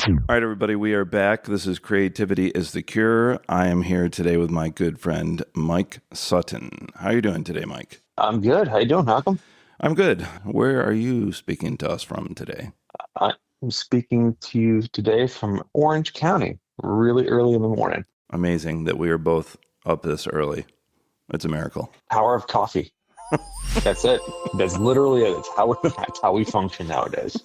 All right, everybody, we are back. This is Creativity is the Cure. I am here today with my good friend, Mike Sutton. How are you doing today, Mike? I'm good. How you doing, Malcolm? I'm good. Where are you speaking to us from today? I'm speaking to you today from Orange County, really early in the morning. Amazing that we are both up this early. It's a miracle. Power of coffee. That's it. That's literally it. That's how we function nowadays.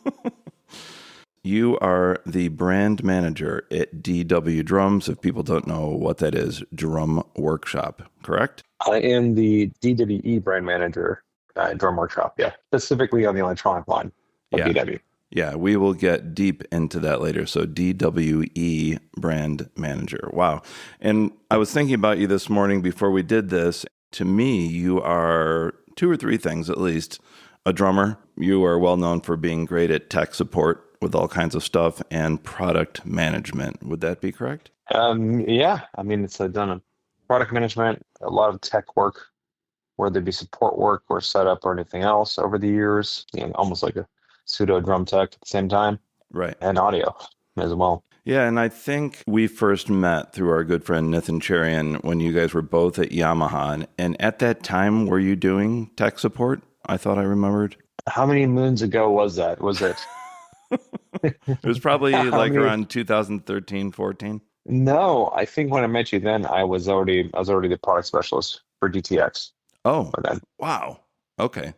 You are the brand manager at DW Drums. If people don't know what that is, Drum Workshop, correct? I am the DWE brand manager at Drum Workshop, yeah, specifically on the electronic line of Yeah. DW. Yeah, we will get deep into that later. So DWE brand manager. Wow. And I was thinking about you this morning before we did this. To me, you are two or three things at least. A drummer. You are well known for being great at tech support with all kinds of stuff and product management. Would that be correct? Yeah, I mean, I've done a product management, a lot of tech work, whether it be support work or setup or anything else over the years, almost like a pseudo drum tech at the same time, Right. and audio as well. Yeah, and I think we first met through our good friend Nathan Cherian when you guys were both at Yamaha. And at that time, were you doing tech support? I thought I remembered. How many moons ago was that? Was it? It was probably How like many? around 2013, 14. No, I think when I met you then, I was already the product specialist for DTX Oh, by then. wow. Okay,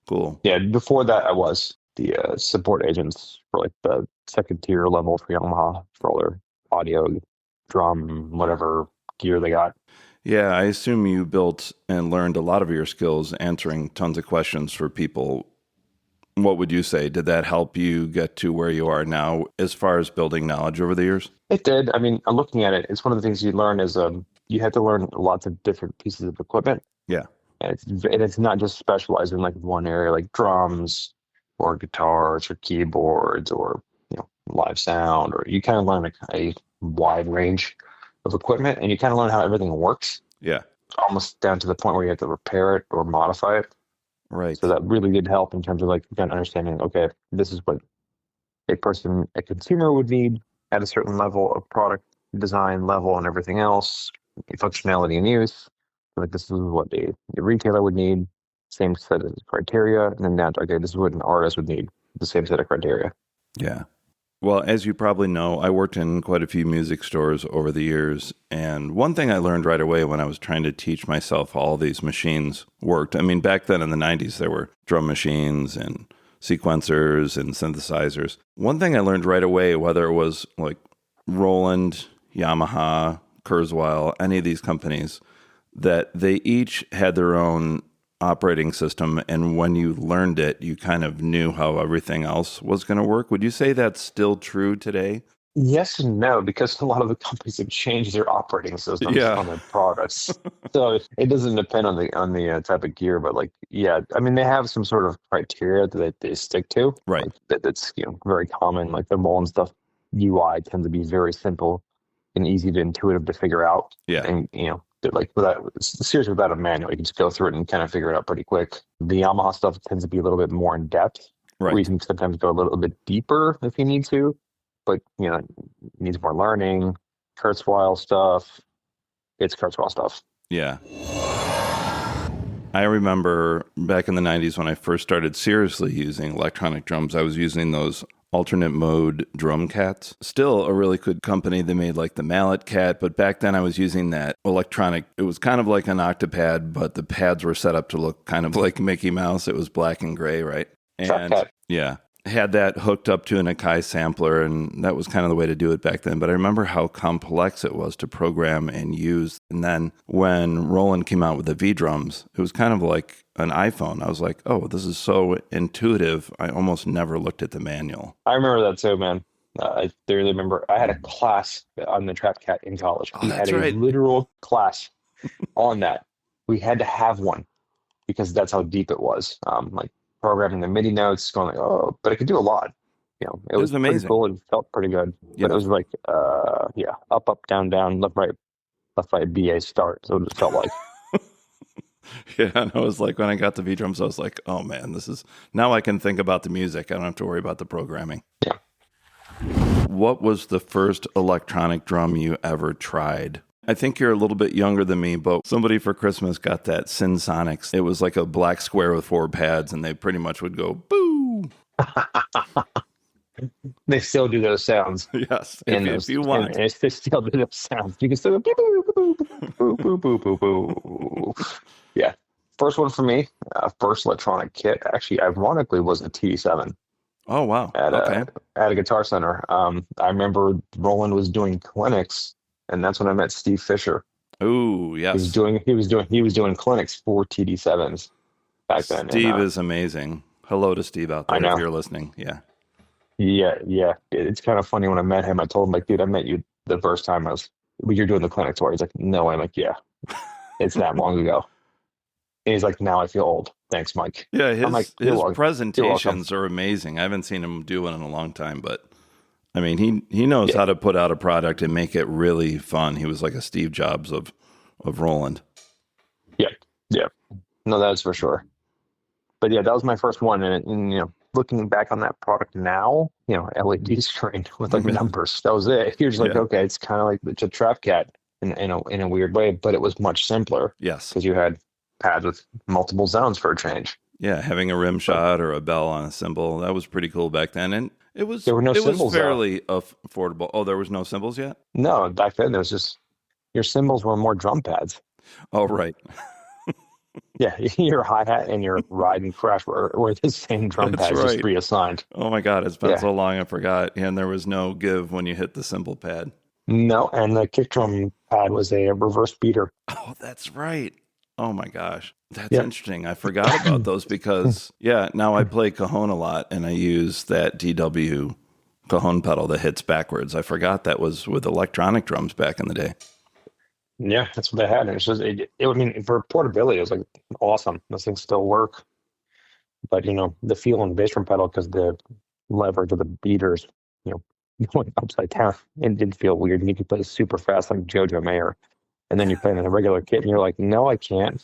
cool. Yeah, before that, I was the support agents for like the second tier level for Yamaha for all their audio, drum, whatever gear they got. Yeah, I assume you built and learned a lot of your skills answering tons of questions for people. What would you say? Did that help you get to where you are now as far as building knowledge over the years? It did. I mean, I'm looking at it. It's one of the things you learn is you have to learn lots of different pieces of equipment, Yeah, and it's not just specialized in like one area, like drums or guitars or keyboards or live sound. Or you kind of learn a wide range of equipment, and you kind of learn how everything works, yeah, almost down to the point where you have to repair it or modify it. So right. that really did help in terms of like kind of understanding. Okay, this is what a consumer would need at a certain level of product design level and everything else, functionality and use. Like this is what the retailer would need, same set of criteria, and then down to okay, this is what an artist would need, the same set of criteria. Yeah. Well, as you probably know, I worked in quite a few music stores over the years. And one thing I learned right away when I was trying to teach myself how all these machines worked. I mean, back then in the 90s, there were drum machines and sequencers and synthesizers. One thing I learned right away, whether it was like Roland, Yamaha, Kurzweil, any of these companies, that they each had their own operating system. And when you learned it, you kind of knew how everything else was going to work. Would you say that's still true today? Yes and no, because a lot of the companies have changed their operating systems Yeah. on their products. So it doesn't depend on the type of gear, but like yeah, I mean they have some sort of criteria that they stick to. Right. Like that's very common. Like the Roland stuff UI tends to be very simple and easy to intuitive to figure out. Yeah. And they're like without seriously without a manual, you can just go through it and kind of figure it out pretty quick. The Yamaha stuff tends to be a little bit more in depth. Where you Right. can sometimes go a little bit deeper if you need to, but it needs more learning. Kurzweil stuff, it's Kurzweil stuff. Yeah. I remember back in the 90s when I first started seriously using electronic drums, I was using those alternate mode drum cats. Still a really good company. They made like the Mallet Cat, but back then I was using that electronic. It was kind of like an octopad, but the pads were set up to look kind of like Mickey Mouse. It was black and gray, right? Trap And cat. yeah, had that hooked up to an Akai sampler, and that was kind of the way to do it back then. But I remember how complex it was to program and use. And then when Roland came out with the V drums, it was kind of like an iPhone. I was like, oh, this is so intuitive. I almost never looked at the manual. I remember that too, man. I clearly remember I had a class on the Trap Cat in college. Oh, We had that's a right. literal class on that. We had to have one because that's how deep it was. Like programming the MIDI notes, going like, oh, but it could do a lot. It It was was pretty amazing. cool and felt pretty good. But it Yeah. was like, yeah, up, up, down, down, left, right, BA start. So it just felt like. Yeah. And I was like, when I got the V drums, I was like, oh man, this is now I can think about the music. I don't have to worry about the programming. Yeah. what was the first electronic drum you ever tried? I think you're a little bit younger than me, but somebody for Christmas got that Sonics. It was like a black square with 4 pads, and they pretty much would go, boo! They still do those sounds. Yes, And if you want. and they still do those sounds. You can still go boo, boo, boo, boo, boo, boo, boo. Yeah. First one for me, first electronic kit, actually, ironically, was a TD7 Oh, wow. at Okay. a Guitar Center. I remember Roland was doing clinics, and that's when I met Steve Fisher. Ooh, yes. He was doing clinics for TD7s back then. Steve And is amazing. Hello to Steve out I there if know. you're listening. Yeah. Yeah. It's kind of funny when I met him. I told him, like, dude, I met you the first time when you're doing the clinic tour. He's like, no. I'm like, yeah, it's that long ago. And he's like, now I feel old. Thanks, Mike. Yeah, I'm like, his you're welcome. presentations are amazing. I haven't seen him do one in a long time, but I mean, he knows how to put out a product and make it really fun. He was like a Steve Jobs of Roland. Yeah, yeah. No, that's for sure. But yeah, that was my first one, and looking back on that product now, LED screen with like numbers. That was it. You're just like, Yeah. okay, it's kind of like it's a trap cat in a weird way, but it was much simpler Yes. because you had pads with multiple zones for a change. Yeah, having a rim shot or a bell on a cymbal, that was pretty cool back then. And it was There were no it was cymbals, though. fairly affordable. Oh, there was no cymbals yet? No, back then there was just your cymbals were more drum pads. Oh, right. Yeah, your hi-hat and your ride and crash were the same drum That's pads, just right. reassigned. Oh my God, it's been Yeah. so long I forgot. And there was no give when you hit the cymbal pad. No, and the kick drum pad was a reverse beater. Oh, that's right. Oh my gosh. That's Yep. interesting. I forgot about those because, yeah, now I play cajon a lot and I use that DW cajon pedal that hits backwards. I forgot that was with electronic drums back in the day. Yeah, that's what they had. And it's just, I mean, for portability, it was like awesome. Those things still work. But, the feel on the bass drum pedal, because the leverage of the beaters, going upside down, it did feel weird. And you could play super fast like Jojo Mayer. And then you're playing in a regular kit and you're like, no, I can't.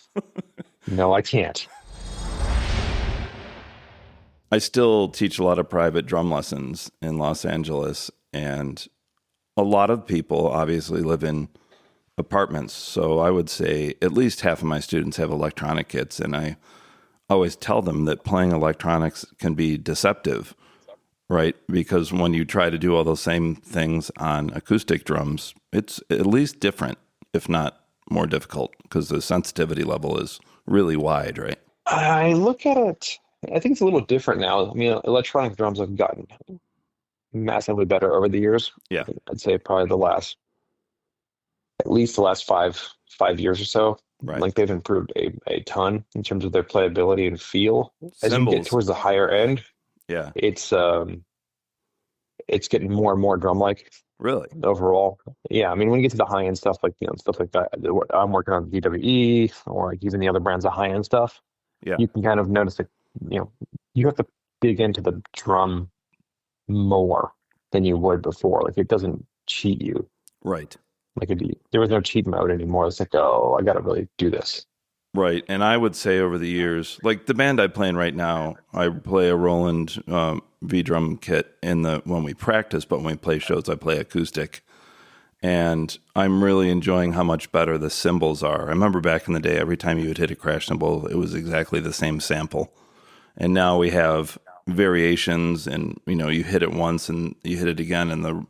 No, I can't. I still teach a lot of private drum lessons in Los Angeles, and a lot of people obviously live in apartments. So I would say at least half of my students have electronic kits, and I always tell them that playing electronics can be deceptive, right? Because when you try to do all those same things on acoustic drums, it's at least different, if not more difficult, because the sensitivity level is really wide, right? I look at it, I think it's a little different now. I mean, electronic drums have gotten massively better over the years. Yeah. I'd say probably at least the last five years or so. Right. Like they've improved a ton in terms of their playability and feel. As you get Cymbals. towards the higher end, Yeah. it's getting more and more drum-like Really? overall. Yeah, I mean, when you get to the high-end stuff, like stuff like that, I'm working on DWE or like even the other brands of high-end stuff. Yeah. You can kind of notice that you have to dig into the drum more than you would before. Like it doesn't cheat you. Right. Like there was no cheat mode anymore. It's like, oh, I got to really do this. Right. And I would say over the years, like the band I play in right now, I play a Roland V-drum kit when we practice, but when we play shows, I play acoustic. And I'm really enjoying how much better the cymbals are. I remember back in the day, every time you would hit a crash cymbal, it was exactly the same sample. And now we have variations, and you hit it once and you hit it again, and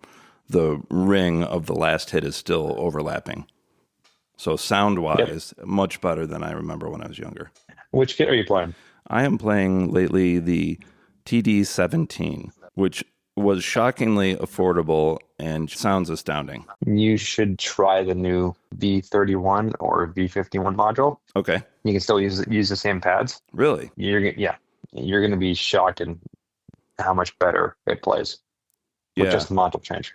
the ring of the last hit is still overlapping. So sound-wise, much better than I remember when I was younger. Which kit are you playing? I am playing lately the TD17, which was shockingly affordable and sounds astounding. You should try the new V31 or V51 module. Okay. You can still use the same pads. Really? You're going to be shocked in how much better it plays with just the module change.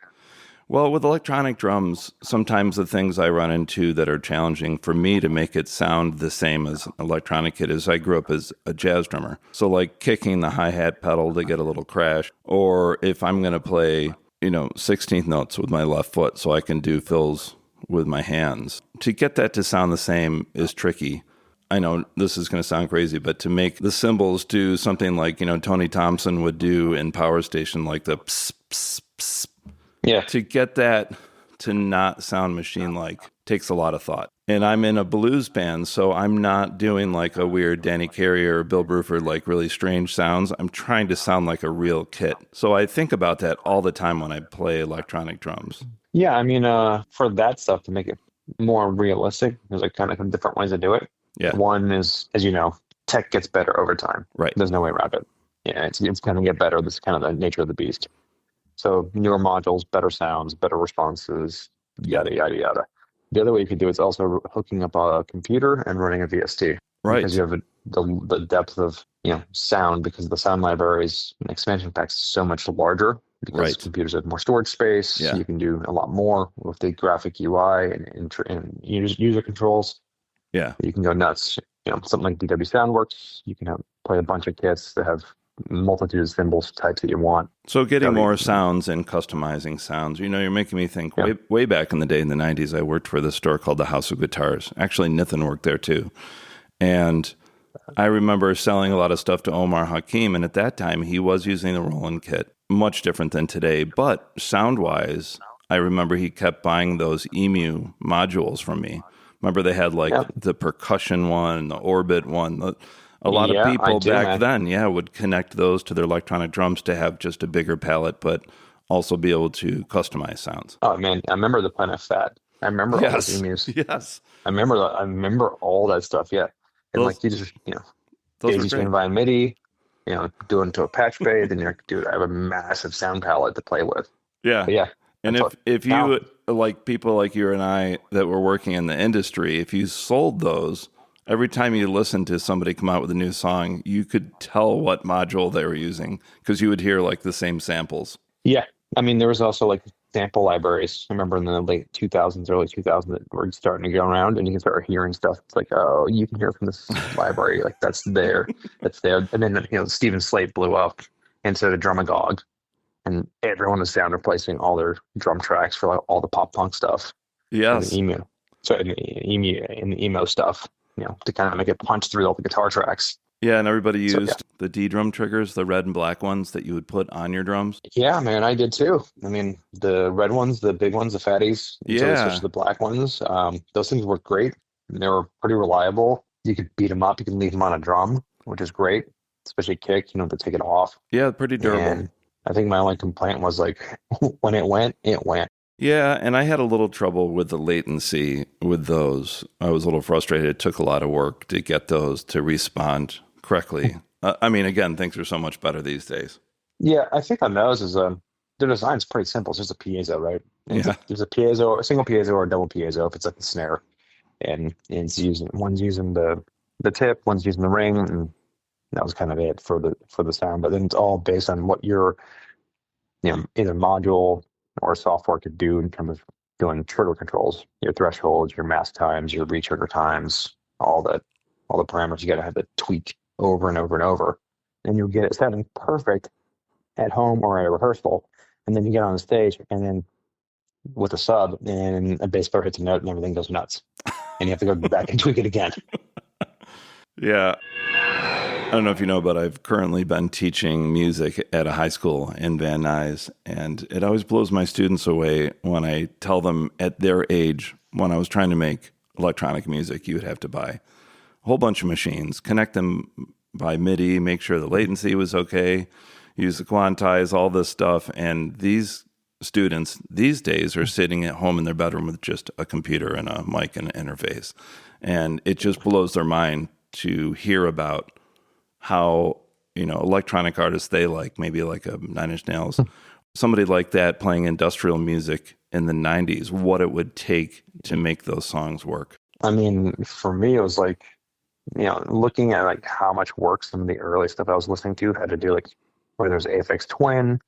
Well, with electronic drums, sometimes the things I run into that are challenging for me to make it sound the same as an electronic kit is I grew up as a jazz drummer. So like kicking the hi-hat pedal to get a little crash, or if I'm going to play, 16th notes with my left foot so I can do fills with my hands. To get that to sound the same is tricky. I know this is going to sound crazy, but to make the cymbals do something like, Tony Thompson would do in Power Station, like the pss, pss, pss, Yeah. To get that to not sound machine-like takes a lot of thought. And I'm in a blues band, so I'm not doing like a weird Danny Carey or Bill Bruford, like really strange sounds. I'm trying to sound like a real kit. So I think about that all the time when I play electronic drums. Yeah, I mean, for that stuff to make it more realistic, there's like kind of different ways to do it. Yeah, One is, as you know, tech gets better over time. right, There's no way around it. Yeah, it's going to get better. This is kind of the nature of the beast. So newer modules, better sounds, better responses, yeah, yada yada yada. The other way you could do it is also hooking up a computer and running a VST because right, you have the depth of sound because the sound libraries and expansion packs is so much larger because right. computers have more storage space. Yeah, You can do a lot more with the graphic UI and user controls. yeah. You can go nuts. Something like DW Soundworks. You can play a bunch of kits that have multitude of cymbals types that you want. So getting That'll more be- sounds and customizing sounds. You're making me think Yeah. way back in the day in the 90s, I worked for this store called the House of Guitars. Actually, Nithin worked there too. And I remember selling a lot of stuff to Omar Hakim, and at that time he was using the Roland kit, much different than today. But sound-wise, I remember he kept buying those Emu modules from me. Remember they had like Yeah. the percussion one, the orbit one. A lot of Yeah, I people do, back man. then, would connect those to their electronic drums to have just a bigger palette, but also be able to customize sounds. Oh man, I remember the Planet Fat. I remember all those Yes, emus. yes. I remember that. I remember all that stuff. Yeah, and Those like you just those were daisy great. chain via MIDI. Do it into a patch bay. Then you're like, dude, I have a massive sound palette to play with. Yeah. But yeah, And that's what. if Now, you like people like you and I that were working in the industry, if you sold those, every time you listened to somebody come out with a new song, you could tell what module they were using because you would hear like the same samples. yeah, I mean, there was also like sample libraries. I remember in the late 2000s, early 2000s, that were starting to go around, and you can start hearing stuff. It's like, oh, you can hear from this library, like that's there, that's there. And then Steven Slate blew up, and so did Drumagog, and everyone was down replacing all their drum tracks for like all the pop punk stuff and the Yes. emu, so and the emo stuff, to kind of make it punch through all the guitar tracks. Yeah, and everybody So yeah. used the D drum triggers, the red and black ones that you would put on your drums. Yeah, man, I did too. I mean, the red ones, the big ones, the fatties, until they switched Yeah. to the black ones. Those things worked great. They were pretty reliable. You could beat them up. You could leave them on a drum, which is great, especially kick, to take it off. Yeah, pretty durable. And I think my only complaint was like when it went, it went. Yeah, and I had a little trouble with the latency with those. I was a little frustrated. It took a lot of work to get those to respond correctly. I mean, again, things are so much better these days. Yeah, I think on those is the design's pretty simple. It's just a piezo, right? And Yeah. there's a piezo, a single piezo or a double piezo if it's like the snare, and it's using one's using the tip, one's using the ring, and that was kind of it for the sound. But then it's all based on what your either module or software could do in terms of doing trigger controls, your thresholds, your mask times, your retrigger times, all the parameters you got to have to tweak over and over and over, and you'll get it sounding perfect at home or at a rehearsal, and then you get on the stage, and then with a sub, and a bass player hits a note, and everything goes nuts, and you have to go back and tweak it again. Yeah. I don't know if you know, but I've currently been teaching music at a high school in Van Nuys, and it always blows my students away when I tell them at their age, when I was trying to make electronic music, you would have to buy a whole bunch of machines, connect them by MIDI, make sure the latency was okay, use the quantize, all this stuff. And these students these days are sitting at home in their bedroom with just a computer and a mic and an interface. And it just blows their mind to hear about how, electronic artists they like, maybe like a Nine Inch Nails, somebody like that playing industrial music in the 90s, what it would take to make those songs work. I mean, for me, it was like, looking at like how much work some of the early stuff I was listening to had to do, like where there's AFX Twin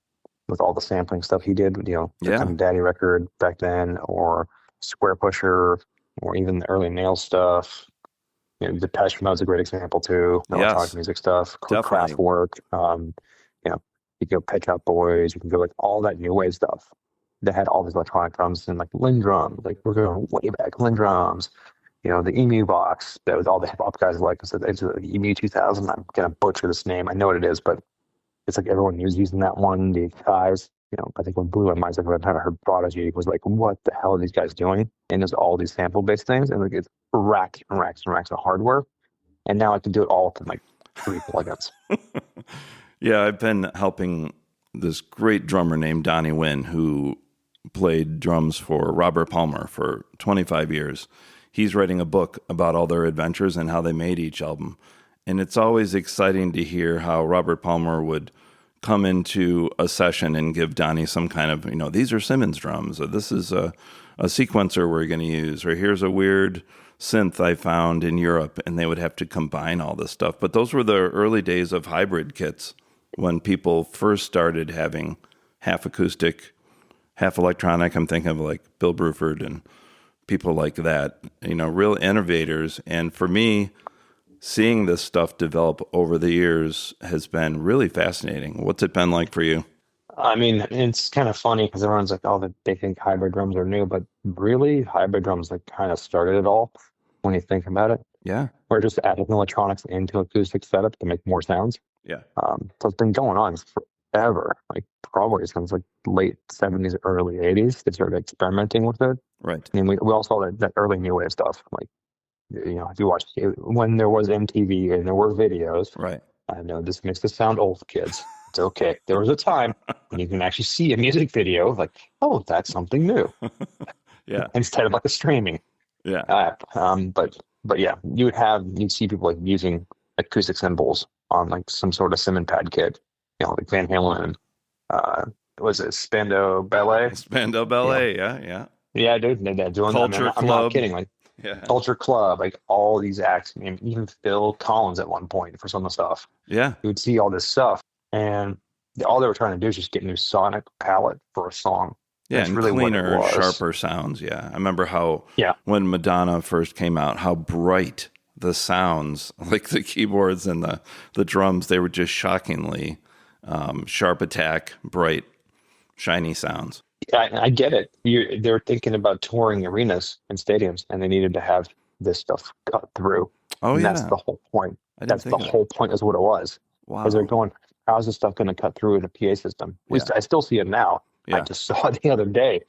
with all the sampling stuff he did, the Yeah. kind of Daddy record back then, or Square Pusher, or even the early Nail stuff. Depeche Mode's a great example too. Electronic Yes, music stuff, definitely. Kraftwerk. You can go Pet Shop Boys. You can go like all that new wave stuff that had all these electronic drums and like Linn drums. Like we're going way back, Linn drums. The Emu box that was all the hip hop guys like. I said it's the Emu 2000. I'm gonna butcher this name. I know what it is, but it's like everyone was using that one. The guys, I think what blew my mind is like when I heard Prodigy was like, what the hell are these guys doing? And there's all these sample based things, and like it's racks and racks and racks of hardware. And now I can do it all with like 3 plugins. Yeah, I've been helping this great drummer named Donnie Wynn, who played drums for Robert Palmer for 25 years. He's writing a book about all their adventures and how they made each album. And it's always exciting to hear how Robert Palmer would come into a session and give Donnie some kind of, these are Simmons drums, or this is a sequencer we're going to use, or here's a weird synth I found in Europe, and they would have to combine all this stuff. But those were the early days of hybrid kits when people first started having half acoustic, half electronic. I'm thinking of like Bill Bruford and people like that, real innovators. And for me, seeing this stuff develop over the years has been really fascinating. What's it been like for you? I mean, it's kind of funny because everyone's like, oh, they think hybrid drums are new, but really, hybrid drums like kind of started it all when you think about it. Yeah. We're just adding electronics into acoustic setup to make more sounds. Yeah. So it's been going on forever, like probably since like late 70s, early 80s. They started experimenting with it. Right. I mean, we all saw that early new wave stuff. Like, if you watched when there was MTV and there were videos. Right. I know this makes us sound old, kids. It's okay. There was a time when you can actually see a music video like, oh, that's something new. Yeah. Instead of like a streaming Yeah. app. But yeah, you'd see people like using acoustic cymbals on like some sort of Simmons pad kit, like Van Halen. Was it Spandau Ballet? Spandau Ballet. Yeah. Yeah, dude. They're doing Culture that. I'm Club. not kidding. Like, yeah. Culture Club, like all these acts, I mean, even Phil Collins at one point for some of the stuff. Yeah. You would see all this stuff, and all they were trying to do is just get a new sonic palette for a song. Yeah, That's and really cleaner, what it was. sharper sounds. Yeah. I remember how Yeah. when Madonna first came out, how bright the sounds, like the keyboards and the drums, they were just shockingly sharp attack, bright, shiny sounds. I get it. They're thinking about touring arenas and stadiums, and they needed to have this stuff cut through. Oh, and yeah. that's the whole point. That's the whole point is what it was. Wow. Because they're going, how's this stuff going to cut through in a PA system? At least I still see it now. Yeah. I just saw it the other day.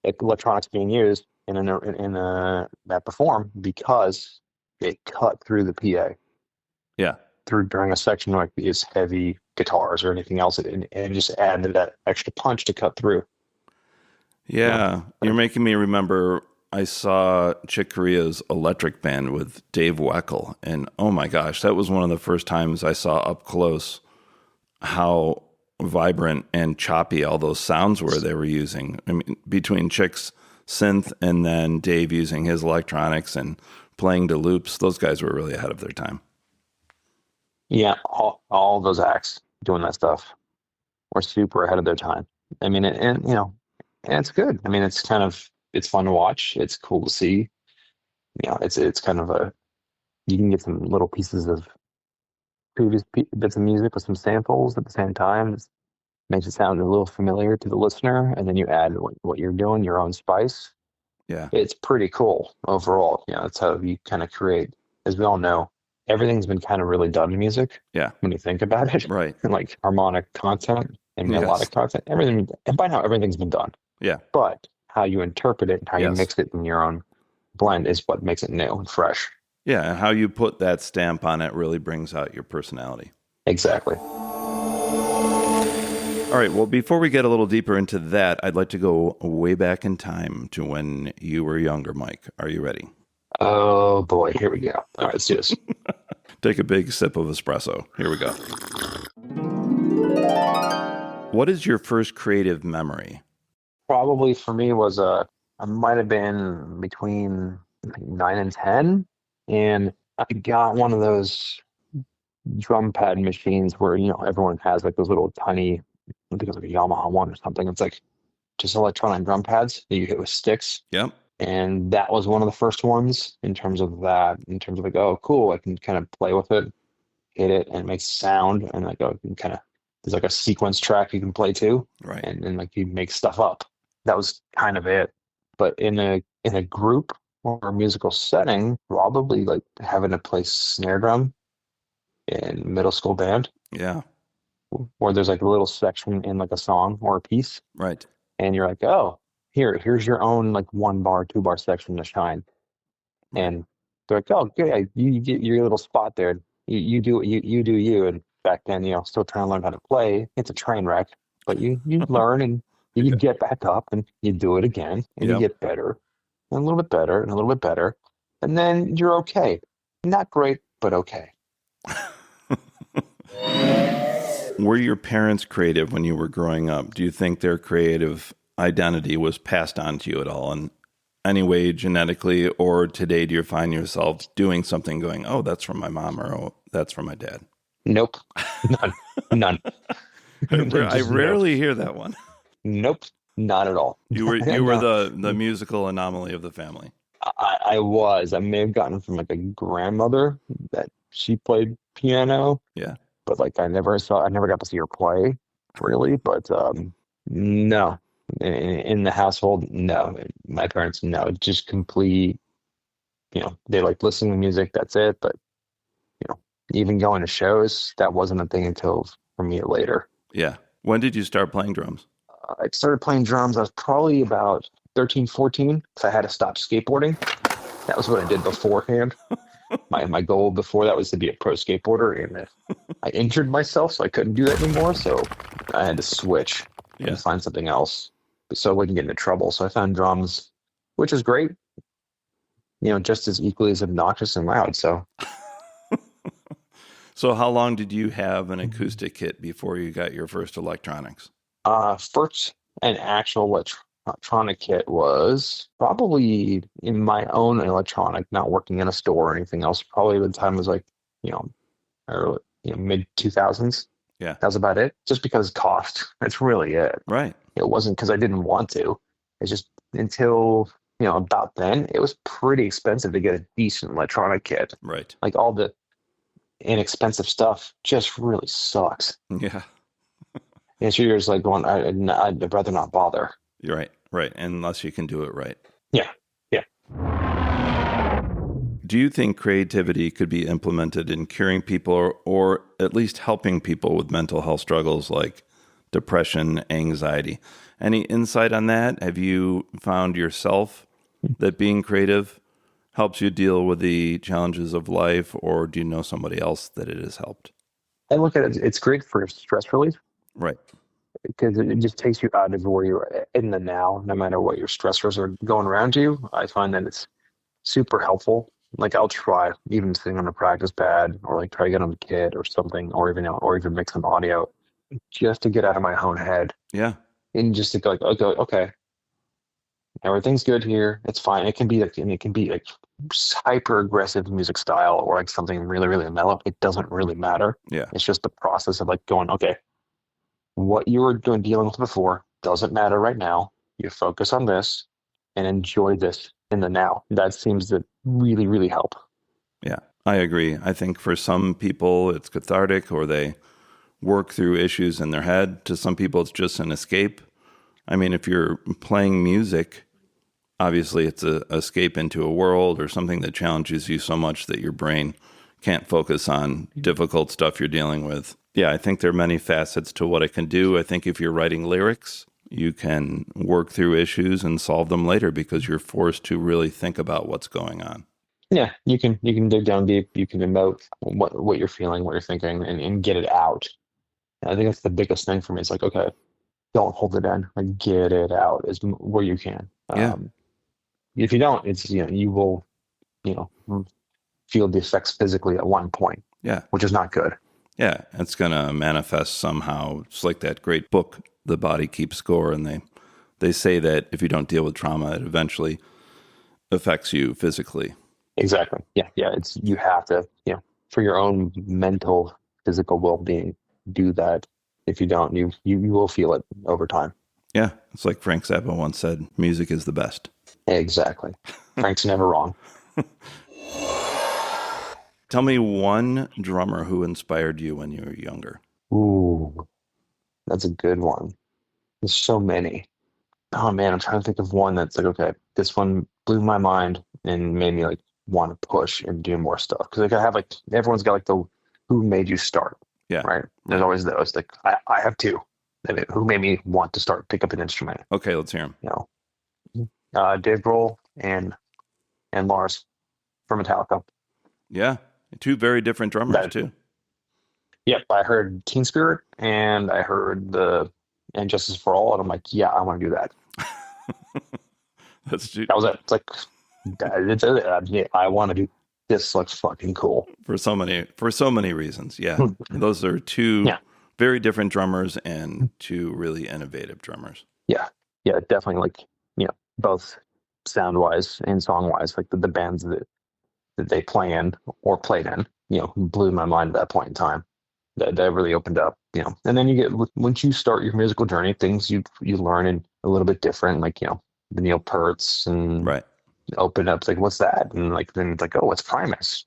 Like electronics being used in that perform because it cut through the PA. Yeah. Through during a section like these heavy guitars or anything else, and just added that extra punch to cut through. Yeah. You're making me remember I saw Chick Corea's Electric Band with Dave Weckl, and oh my gosh, that was one of the first times I saw up close how vibrant and choppy all those sounds were they were using. I mean, between Chick's synth and then Dave using his electronics and playing to loops, those guys were really ahead of their time. Yeah, all those acts doing that stuff were super ahead of their time. I mean, and it's good. I mean, it's fun to watch. It's cool to see. It's kind of you can get some little pieces of previous bits of music with some samples at the same time. It makes it sound a little familiar to the listener, and then you add what you're doing, your own spice. Yeah, it's pretty cool overall. That's how you kind of create. As we all know, everything's been kind of really done in music. Yeah, when you think about it, right? And like harmonic content and melodic content, everything. And by now, everything's been done. Yeah, but how you interpret it and how you mix it in your own blend is what makes it new and fresh. Yeah, and how you put that stamp on it really brings out your personality. Exactly. All right, well, before we get a little deeper into that, I'd like to go way back in time to when you were younger, Mike. Are you ready? Oh, boy. Here we go. All right, let's do this. Take a big sip of espresso. Here we go. What is your first creative memory? Probably for me was I might have been between 9 and 10. And I got one of those drum pad machines where, everyone has like those little tiny, I think it was like a Yamaha one or something. It's like just electronic drum pads that you hit with sticks. Yep. And that was one of the first ones in terms of like, oh, cool. I can kind of play with it, hit it, and it makes sound. And like, there's like a sequence track you can play to. Right. And like you make stuff up. That was kind of it. But in a group or a musical setting, probably like having to play snare drum in middle school band. Yeah. where there's like a little section in like a song or a piece, Right. and you're like, oh, here's your own like 1 bar, 2 bar section to shine. Right. And they're like, oh, good, yeah, you get your little spot there. You do you do you. And back then, still trying to learn how to play. It's a train wreck, but you learn and you Yeah. get back up and you do it again and you Yep. get better and a little bit better and a little bit better. And then you're okay. Not great, but okay. Were your parents creative when you were growing up? Do you think their creative identity was passed on to you at all in any way genetically, or today do you find yourself doing something going, oh, that's from my mom, or oh, that's from my dad? Nope. None. None. I Just no. rarely hear that one. Nope. Not at all. You were No. the musical anomaly of the family. I was. I may have gotten from like a grandmother that she played piano, Yeah. but like I never got to see her play really. But no, in the household, no. My parents, no, just complete. They like listening to music. That's it. But you know, even going to shows, that wasn't a thing until for me later. Yeah. When did you start playing drums? I started playing drums. I was probably about 13, 14, because I had to stop skateboarding. That was what I did beforehand. My goal before that was to be a pro skateboarder, and I injured myself, so I couldn't do that anymore. So I had to switch Yeah. and find something else, so I wouldn't get into trouble. So I found drums, which is great. Just as equally as obnoxious and loud. So So how long did you have an acoustic kit before you got your first electronics? first, an actual electronic kit was probably in my own electronic, not working in a store or anything else. Probably the time was like, you know, early, mid 2000s. Yeah. That was about it. Just because cost. That's really it. Right. It wasn't because I didn't want to. It's just until, about then, it was pretty expensive to get a decent electronic kit. Right. Like all the inexpensive stuff just really sucks. Yeah. And so you're just like going, I'd rather not bother. You're right. Right. Unless you can do it right. Yeah. Yeah. Do you think creativity could be implemented in curing people or at least helping people with mental health struggles like depression, anxiety? Any insight on that? Have you found yourself that being creative helps you deal with the challenges of life, or do you know somebody else that it has helped? I look at it, it's great for stress relief Right. because it just takes you out of where you're in the now, no matter what your stressors are going around you. I find that it's super helpful. Like I'll try even sitting on a practice pad or like try to get on the kit or something, or even make some audio just to get out of my own head Yeah. and just to go like, okay, everything's good here. It's fine. It can be like hyper aggressive music style or like something really, really mellow. It doesn't really matter. Yeah. It's just the process of like going, okay, what you were dealing with before doesn't matter right now. You focus on this and enjoy this in the now. That seems to really, really help. Yeah. I agree. I think for some people it's cathartic or they work through issues in their head. To some people, it's just an escape. I mean, if you're playing music, obviously it's a escape into a world or something that challenges you so much that your brain can't focus on difficult stuff you're dealing with. Yeah, I think there are many facets to what it can do. I think if you're writing lyrics, you can work through issues and solve them later because you're forced to really think about what's going on. Yeah, you can dig down deep. You can emote what you're feeling, what you're thinking, and get it out. And I think that's the biggest thing for me. It's like, okay, don't hold it in. Like, get it out where you can. Yeah. If you don't, it's you will feel the effects physically at one point, Yeah. which is not good. Yeah. It's going to manifest somehow. It's like that great book, The Body Keeps Score. And they say that if you don't deal with trauma, it eventually affects you physically. Exactly. Yeah. Yeah. You have to, for your own mental, physical well-being, do that. If you don't, you will feel it over time. Yeah. It's like Frank Zappa once said, music is the best. Exactly. Frank's never wrong. Tell me one drummer who inspired you when you were younger. Ooh, that's a good one. There's so many. Oh man, I'm trying to think of one that's like, okay, this one blew my mind and made me like want to push and do more stuff. Because like I have like everyone's got like the who made you start. Yeah. right? There's Yeah. always those. Like I have two who made me want to start pick up an instrument. Okay, let's hear him. You Dave Grohl and Lars from Metallica. Yeah. Two very different drummers That too. Yep, I heard Teen Spirit and I heard the and Justice for All, and I'm like, yeah, I want to do that. That's That was it. It's like yeah, I want to do this. Looks fucking cool. for so many reasons. Yeah. Those are two Yeah, very different drummers and two really innovative drummers. yeah, yeah, definitely. Like both sound wise and song wise, like the bands that they play in or played in, blew my mind at that point in time. That really opened up, And then you get once you start your musical journey, things you learn in a little bit different, like the Neil Pearts and Right. open up like what's that, and like then it's like, oh, what's Primus,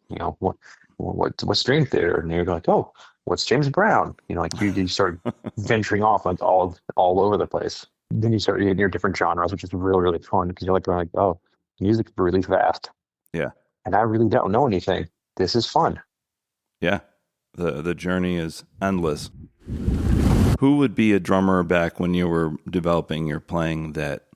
what's Dream Theater, and you're like, oh, what's James Brown, like you start venturing off like all over the place. Then you start getting your different genres, which is really really fun because you're like, oh, music's really fast, Yeah. and I really don't know anything. This is fun. Yeah. The journey is endless. Who would be a drummer back when you were developing your playing that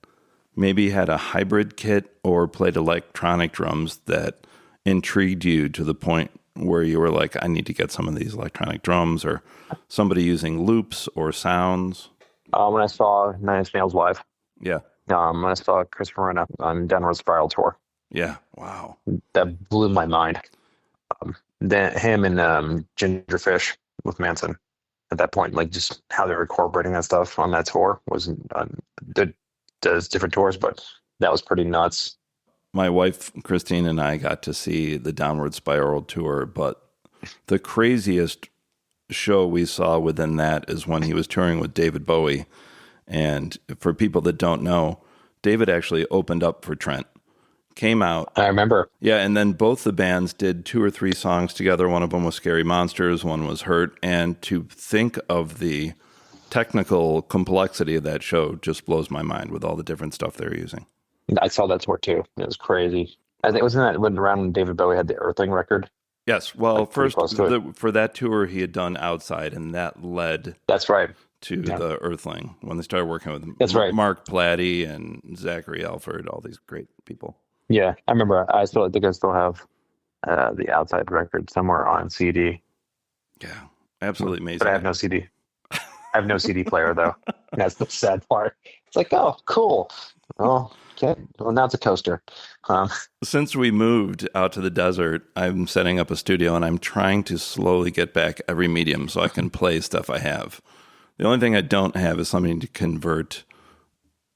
maybe had a hybrid kit or played electronic drums that intrigued you to the point where you were like, I need to get some of these electronic drums, or somebody using loops or sounds? When I saw Nine Inch Nails live, Yeah. when I saw Chris Verena on Downward Spiral tour, Yeah. Wow. that blew my mind. Then him and Gingerfish with Manson at that point, like just how they were incorporating that stuff on that tour was does different tours, but that was pretty nuts. My wife, Christine, and I got to see the Downward Spiral tour, but the craziest show we saw within that is when he was touring with David Bowie. And for people that don't know, David actually opened up for Trent, came out. I remember. Yeah, and then both the bands did 2 or 3 songs together. One of them was Scary Monsters, one was Hurt. And to think of the technical complexity of that show just blows my mind with all the different stuff they're using. I saw that tour too. It was crazy. I think wasn't that when around when David Bowie had the Earthling record? Yes. Well, Like, pretty first, close to it. for that tour, he had done Outside, and that led That's right. to Yeah. the Earthling when they started working with That's right. Mark Platty and Zachary Alford, all these great people. Yeah, I remember. I think I still have the Outside record somewhere on CD, Yeah, absolutely amazing. but I have no CD. I have no CD player though. That's the sad part. It's like, oh, cool. Oh, okay. Well, now it's a coaster. Since we moved out to the desert, I'm setting up a studio, and I'm trying to slowly get back every medium so I can play stuff I have. The only thing I don't have is something to convert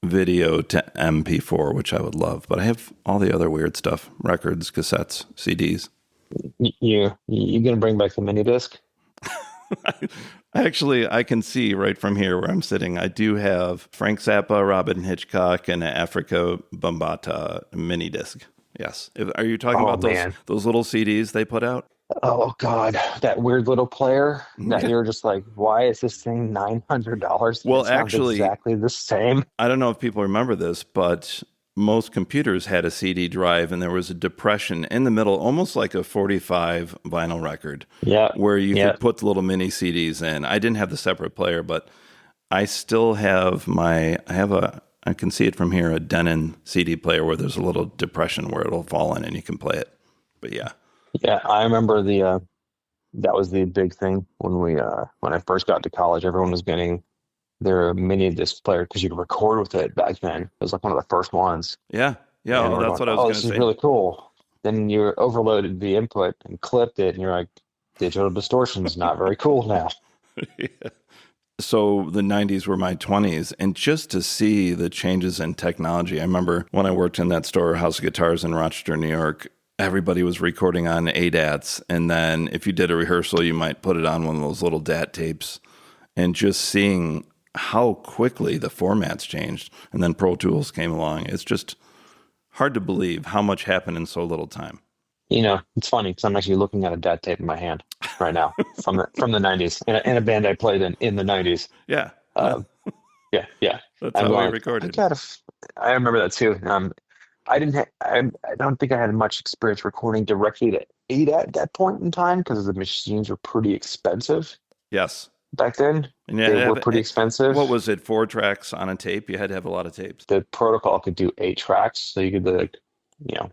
video to MP4, which I would love. But I have all the other weird stuff: records, cassettes, CDs. You gonna bring back the mini disc? Actually, I can see right from here where I'm sitting. I do have Frank Zappa, Robin Hitchcock, and Africa Bambaataa mini disc. Yes. Are you talking about those little CDs they put out? Oh God, that weird little player that you're just like, why is this thing $900? Well, It sounds actually, exactly the same. I don't know if people remember this, but most computers had a CD drive, and there was a depression in the middle, almost like a 45 vinyl record, Yeah, where you could put the little mini CDs in. I didn't have the separate player, but I still have I can see it from here, a Denon CD player where there's a little depression where it'll fall in and you can play it. But yeah. Yeah, I remember that was the big thing when I first got to college. Everyone was getting their mini disc player because you could record with it back then. It was like one of the first ones. Yeah. Yeah. And Oh, we're that's going, what I was going this to is say. really cool. Then you overloaded the input and clipped it, and you're like, digital distortion's not very cool now. Yeah. So the 90s were my 20s, and just to see the changes in technology. I remember when I worked in that store, House of Guitars in Rochester, New York, everybody was recording on ADATs. And then if you did a rehearsal, you might put it on one of those little DAT tapes, and just seeing how quickly the formats changed. And then Pro Tools came along. It's just hard to believe how much happened in so little time. It's funny because I'm actually looking at a DAT tape in my hand right now from the 90s in a band I played in the 90s. Yeah. Yeah. That's how we recorded. I remember that too. I don't think I had much experience recording directly to ADAT at that point in time because the machines were pretty expensive. Yes. back then. And you had They to were have, pretty expensive. what was it, 4 tracks on a tape? You had to have a lot of tapes. The protocol could do 8 tracks, so you could like, you know,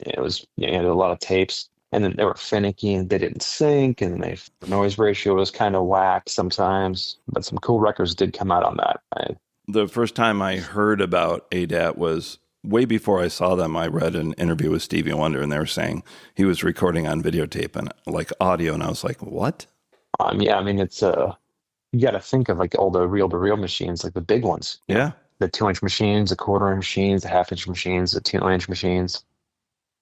it was you had a lot of tapes, and then they were finicky and they didn't sync, and the noise ratio was kind of whack sometimes. But some cool records did come out on that. The first time I heard about ADAT was way before I saw them. I read an interview with Stevie Wonder, and they were saying he was recording on videotape and like audio, and I was like, what? Yeah, I mean it's you got to think of like all the reel-to-reel machines, like the big ones, Yeah. the 2-inch machines, the quarter-inch machines, the half-inch machines, the 2-inch machines.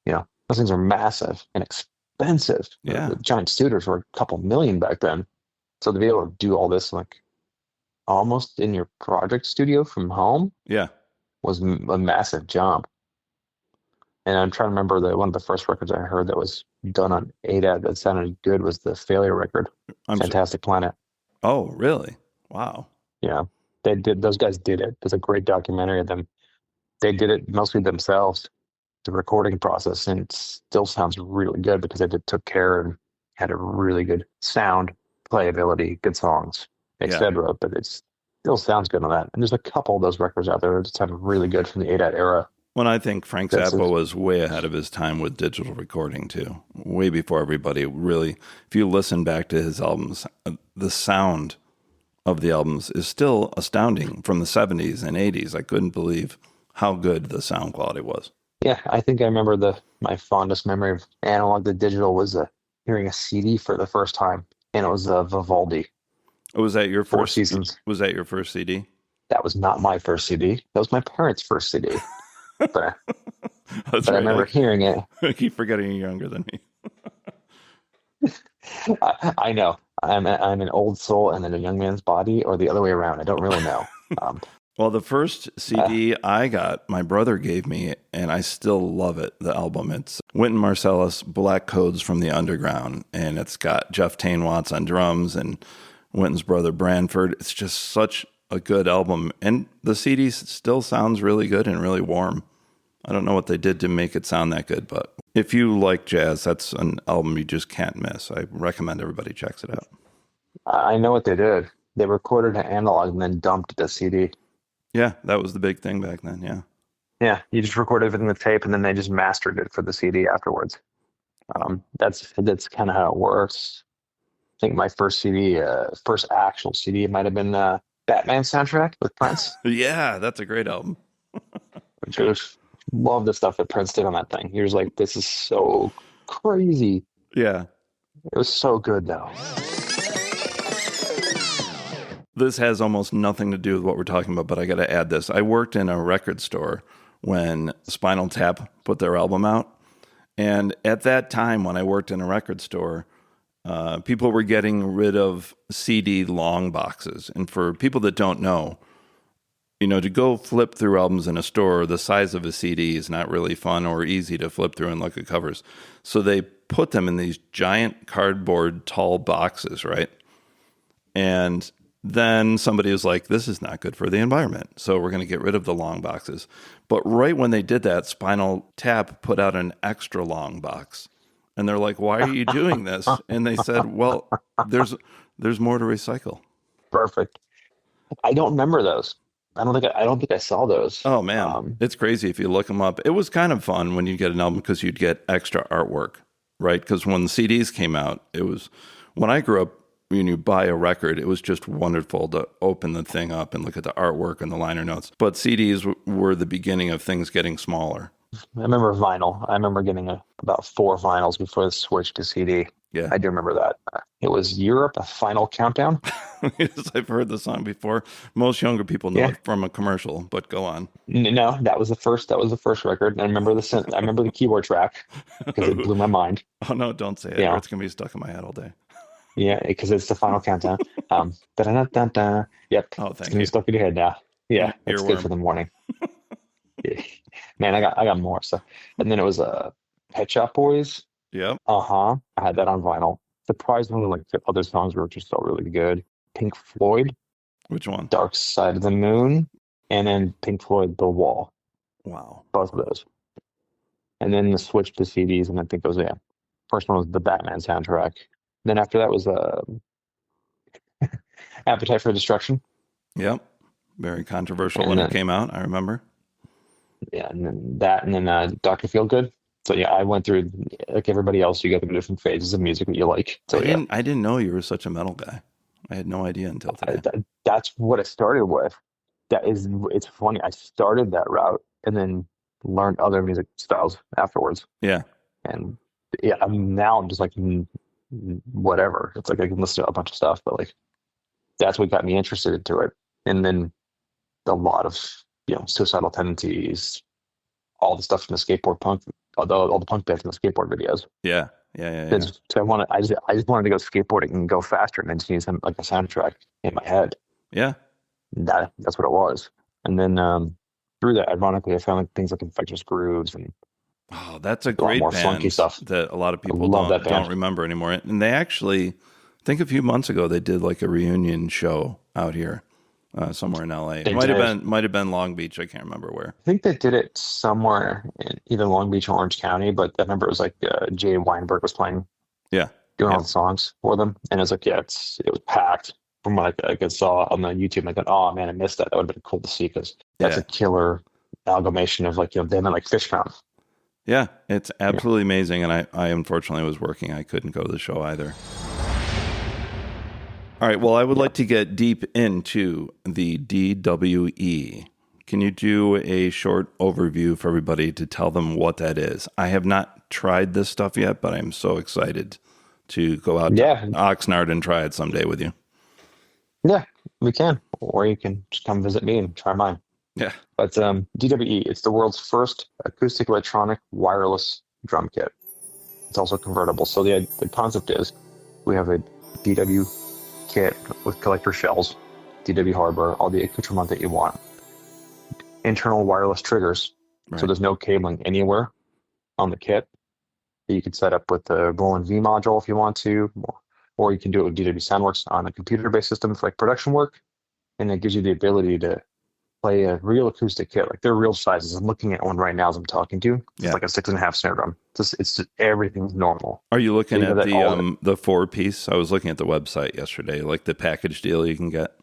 Those things are massive and expensive. Yeah. The giant studios were a couple million back then. So to be able to do all this like almost in your project studio from home Yeah. was a massive jump. And I'm trying to remember that one of the first records I heard that was done on ADAT that sounded good was the Failure record, I'm so, Fantastic Planet. oh, really? Wow. Yeah, those guys did it. There's a great documentary of them. They did it mostly themselves, the recording process, and it still sounds really good because they took care and had a really good sound, playability, good songs, Yeah. etc. But it still sounds good on that. And there's a couple of those records out there that sound really good from the ADAT era. Well, I think Frank Zappa was way ahead of his time with digital recording too. Way before everybody really. If you listen back to his albums, the sound of the albums is still astounding from the 70s and 80s. I couldn't believe how good the sound quality was. Yeah, I think I remember my fondest memory of analog to digital was hearing a CD for the first time, and it was Vivaldi, Was that your Four first? Seasons. Was that your first CD? That was not my first CD. That was my parents' first CD. But, That's but I right. remember hearing it. I keep forgetting you're younger than me. I know. I'm an old soul and in a young man's body, or the other way around. I don't really know. Well, the first CD I got, my brother gave me, and I still love it, the album. It's Wynton Marsalis, Black Codes from the Underground, and it's got Jeff Tain Watts on drums and Wynton's brother Branford. It's just such a good album, and the CD still sounds really good and really warm. I don't know what they did to make it sound that good, but if you like jazz, that's an album you just can't miss. I recommend everybody checks it out. I know what they did. They recorded an analog and then dumped the CD. Yeah, that was the big thing back then, yeah. Yeah, you just recorded everything with tape, and then they just mastered it for the CD afterwards. That's kind of how it works. I think my first CD, first actual CD, might have been Batman soundtrack with Prince. Yeah, that's a great album. Which was love the stuff that Prince did on that thing. He was like, "This is so crazy." Yeah. It was so good though. This has almost nothing to do with what we're talking about, but I got to add this. I worked in a record store when Spinal Tap put their album out. And at that time, when I worked in a record store, people were getting rid of CD long boxes. And for people that don't know, to go flip through albums in a store, the size of a CD is not really fun or easy to flip through and look at covers. So they put them in these giant cardboard tall boxes, right? And then somebody was like, this is not good for the environment, so we're going to get rid of the long boxes. But right when they did that, Spinal Tap put out an extra long box. And they're like, why are you doing this? And they said, well, there's more to recycle. Perfect. I don't remember those. I don't think I saw those. Oh, man. It's crazy if you look them up. It was kind of fun when you get an album because you'd get extra artwork, right? Because when the CDs came out, when I grew up, when you buy a record, it was just wonderful to open the thing up and look at the artwork and the liner notes. But CDs were the beginning of things getting smaller. I remember vinyl. I remember getting about 4 vinyls before the switch to CD. Yeah. I do remember that. It was Europe, a Final Countdown. Yes, I've heard the song before. Most younger people know it from a commercial, but go on. No, that was the first record. And I remember the keyboard track because it blew my mind. Oh, no, don't say it. Yeah. Or it's going to be stuck in my head all day. Yeah, because it's the Final Countdown. Da-da-da-da-da. Yep. Oh, It's thank gonna be you. stuck in your head now. Yeah, it's good Earworm. for the morning. Yeah. Man, I got more stuff. And then it was Pet Shop Boys. Yep. I had that on vinyl. Surprisingly, like the other songs were just all really good. Pink Floyd, Which one? Dark Side of the Moon, and then Pink Floyd, The Wall. Wow. Both of those. And then the switch to CDs, and I think it was first one was the Batman soundtrack. Then after that was Appetite for Destruction, Yep. Very controversial and when it then came out, I remember. yeah, and then that, and then Dr. Feelgood. So yeah, I went through like everybody else. You go through different phases of music that you like. So yeah, I didn't know you were such a metal guy. I had no idea until today. that's what I started with. It's funny. I started that route and then learned other music styles afterwards. Yeah. And yeah, I'm just like whatever. It's like I can listen to a bunch of stuff, but like that's what got me interested into it. And then a lot of suicidal tendencies, all the stuff from the skateboard punk, all the punk bands from the skateboard videos. Yeah. Yeah. So I just wanted to go skateboarding and go faster, and then just use like a soundtrack in my head. Yeah. That's what it was. And then through that, ironically, I found like things like Infectious Grooves and Oh, that's a a lot great more funky band stuff. that a lot of I people love that don't band. remember anymore. And they actually, I think a few months ago, they did like a reunion show out here somewhere in LA. It They did. might have been Long Beach. I can't remember where. I think they did it somewhere in either Long Beach or Orange County, but I remember it was like Jay Weinberg was playing, Yeah. doing all Yeah. the songs for them, and it was like, yeah, it was packed. From what I saw on the YouTube, I thought, oh man, I missed that. That would have been cool to see because that's Yeah. a killer amalgamation of like them and like Fishmouth. Yeah. It's Yeah. absolutely amazing. And I unfortunately was working. I couldn't go to the show either. All right. Well, I would Yeah. like to get deep into the DWE. Can you do a short overview for everybody to tell them what that is? I have not tried this stuff yet, but I'm so excited to go out to Yeah, Oxnard and try it someday with you. yeah, we can, or you can just come visit me and try mine. Yeah. But DWE, it's the world's first acoustic electronic wireless drum kit. It's also convertible. So the concept is we have a DW kit with collector shells, DW hardware, all the accoutrement that you want, internal wireless triggers. Right. So there's no cabling anywhere on the kit that you can set up with the Roland V module if you want to, or you can do it with DW Soundworks on a computer-based system for like production work, and it gives you the ability to play a real acoustic kit. Like they're real sizes. I'm looking at one right now as I'm talking to you. It's Yeah. like a 6.5 snare drum. It's just everything's normal. Are you looking So you at have that the 4-piece? I was looking at the website yesterday, like the package deal you can get.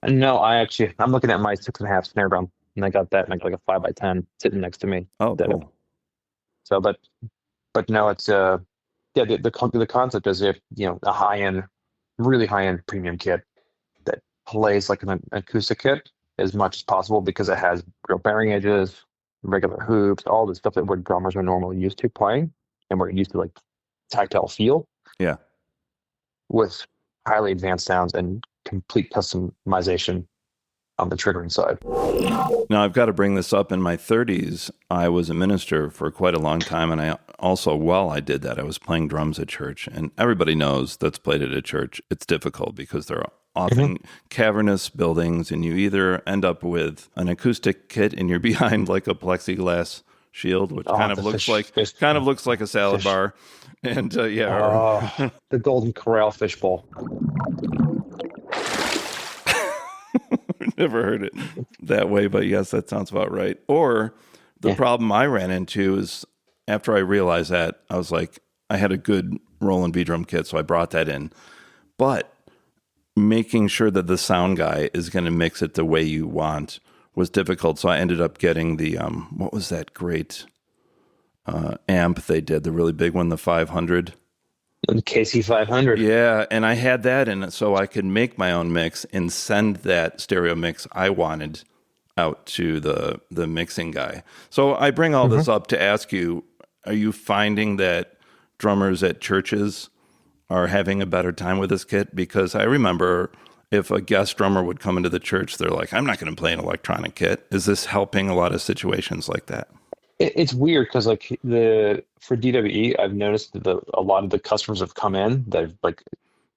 And no, I'm looking at my 6.5 snare drum, and I got that in like a 5x10 sitting next to me. Oh, cool. So, but no, it's yeah. The concept is if a really high end premium kit that plays like an acoustic kit as much as possible because it has real bearing edges, regular hoops, all the stuff that what drummers are normally used to playing, and we're used to like tactile feel Yeah. with highly advanced sounds and complete customization on the triggering side. Now, I've got to bring this up. In my 30s, I was a minister for quite a long time. And I also, while I did that, I was playing drums at church. And everybody knows that's played at a church. It's difficult because they're often cavernous buildings. And you either end up with an acoustic kit and you're behind like a plexiglass shield, which kind of looks like a salad bar. And the Golden Corral fishbowl. Never heard it that way, but yes, that sounds about right. Or the problem I ran into is after I realized that, I was like, I had a good Roland V drum kit, so I brought that in. But making sure that the sound guy is going to mix it the way you want was difficult. So I ended up getting the, what was that great amp they did, the really big one, the 500. The KC500. Yeah, and I had that in it so I could make my own mix and send that stereo mix I wanted out to the mixing guy. So I bring all this up to ask you, are you finding that drummers at churches are having a better time with this kit? Because I remember if a guest drummer would come into the church, they're like, I'm not going to play an electronic kit. Is this helping a lot of situations like that? It's weird because like for DWE, I've noticed that a lot of the customers have come in that have like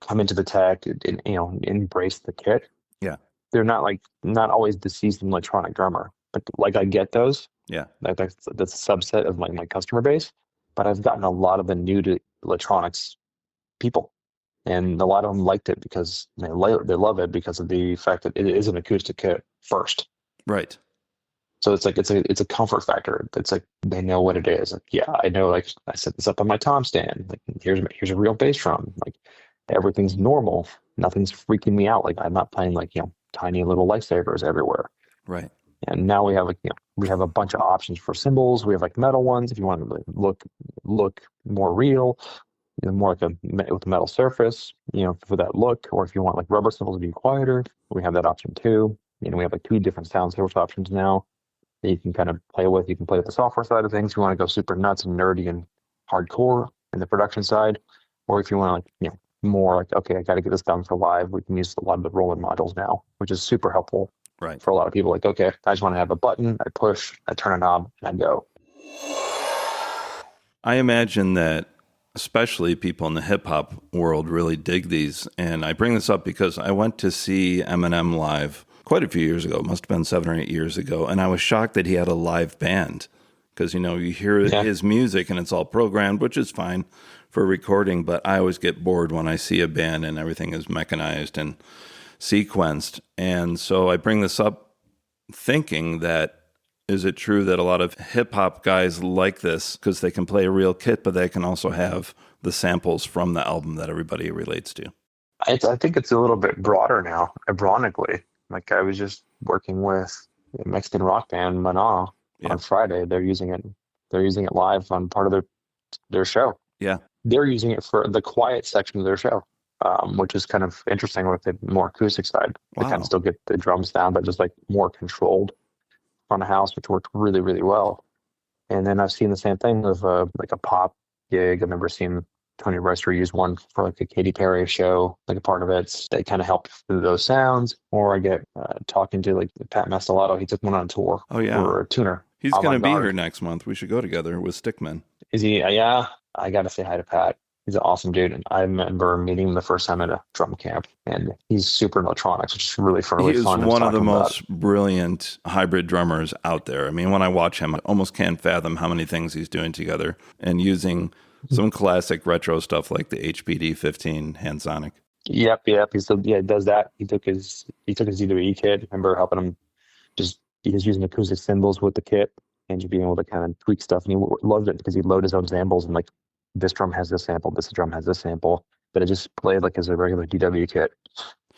come into the tech and embrace the kit. Yeah, they're not always the seasoned electronic drummer, but like I get those. Yeah, that's a subset of my customer base. But I've gotten a lot of the new to electronics people, and a lot of them liked it because they love it because of the fact that it is an acoustic kit first. right. So it's like it's a comfort factor. It's like they know what it is. Like, yeah, I know. Like I set this up on my tom stand. Like here's a real bass drum. Like everything's normal. nothing's freaking me out. Like I'm not playing like, tiny little lifesavers everywhere. Right. And now we have like, we have a bunch of options for cymbals. We have like metal ones if you want to like, look more real, more like with a metal surface, for that look. Or if you want like rubber cymbals to be quieter, we have that option too. We have like 2 different sound source options now that you can kind of play with. You can play with the software side of things. If you want to go super nuts and nerdy and hardcore in the production side, or if you want to like, more like, okay, I got to get this done for live. We can use a lot of the Roland modules now, which is super helpful. Right. For a lot of people, like, okay, I just want to have a button, I push, I turn a knob, and I go. I imagine that especially people in the hip hop world really dig these. And I bring this up because I went to see Eminem live quite a few years ago. It must have been 7 or 8 years ago. And I was shocked that he had a live band because, you hear his music and it's all programmed, which is fine for recording. But I always get bored when I see a band and everything is mechanized and sequenced. And so I bring this up thinking that, is it true that a lot of hip hop guys like this because they can play a real kit, but they can also have the samples from the album that everybody relates to? I think it's a little bit broader now, ironically. Like I was just working with a Mexican rock band, Maná, on Friday. They're using it live on part of their show. Yeah. They're using it for the quiet section of their show. Which is kind of interesting with the more acoustic side. Wow. They kind of still get the drums down, but just like more controlled front of house, which worked really, really well. And then I've seen the same thing with like a pop gig. I remember seeing Tony Reister use one for like a Katy Perry show, like a part of it. They kind of help through those sounds. Or I get talking to like Pat Mastelotto. He took one on tour. Oh, yeah. For a tuner. He's going to be here next month. We should go together with Stickman. Is he? Yeah. I got to say hi to Pat. He's an awesome dude. And I remember meeting him the first time at a drum camp, and he's super electronics, which is really fun. He is one of the most brilliant hybrid drummers out there. I mean, when I watch him, I almost can't fathom how many things he's doing together and using some classic retro stuff like the HPD 15 hand sonic. Yep. He still does that. He took his EWE kit. I remember helping him he was using acoustic cymbals with the kit and just being able to kind of tweak stuff. And he loved it because he'd load his own samples and like, this drum has this sample, this drum has this sample, but it just played like as a regular DW kit,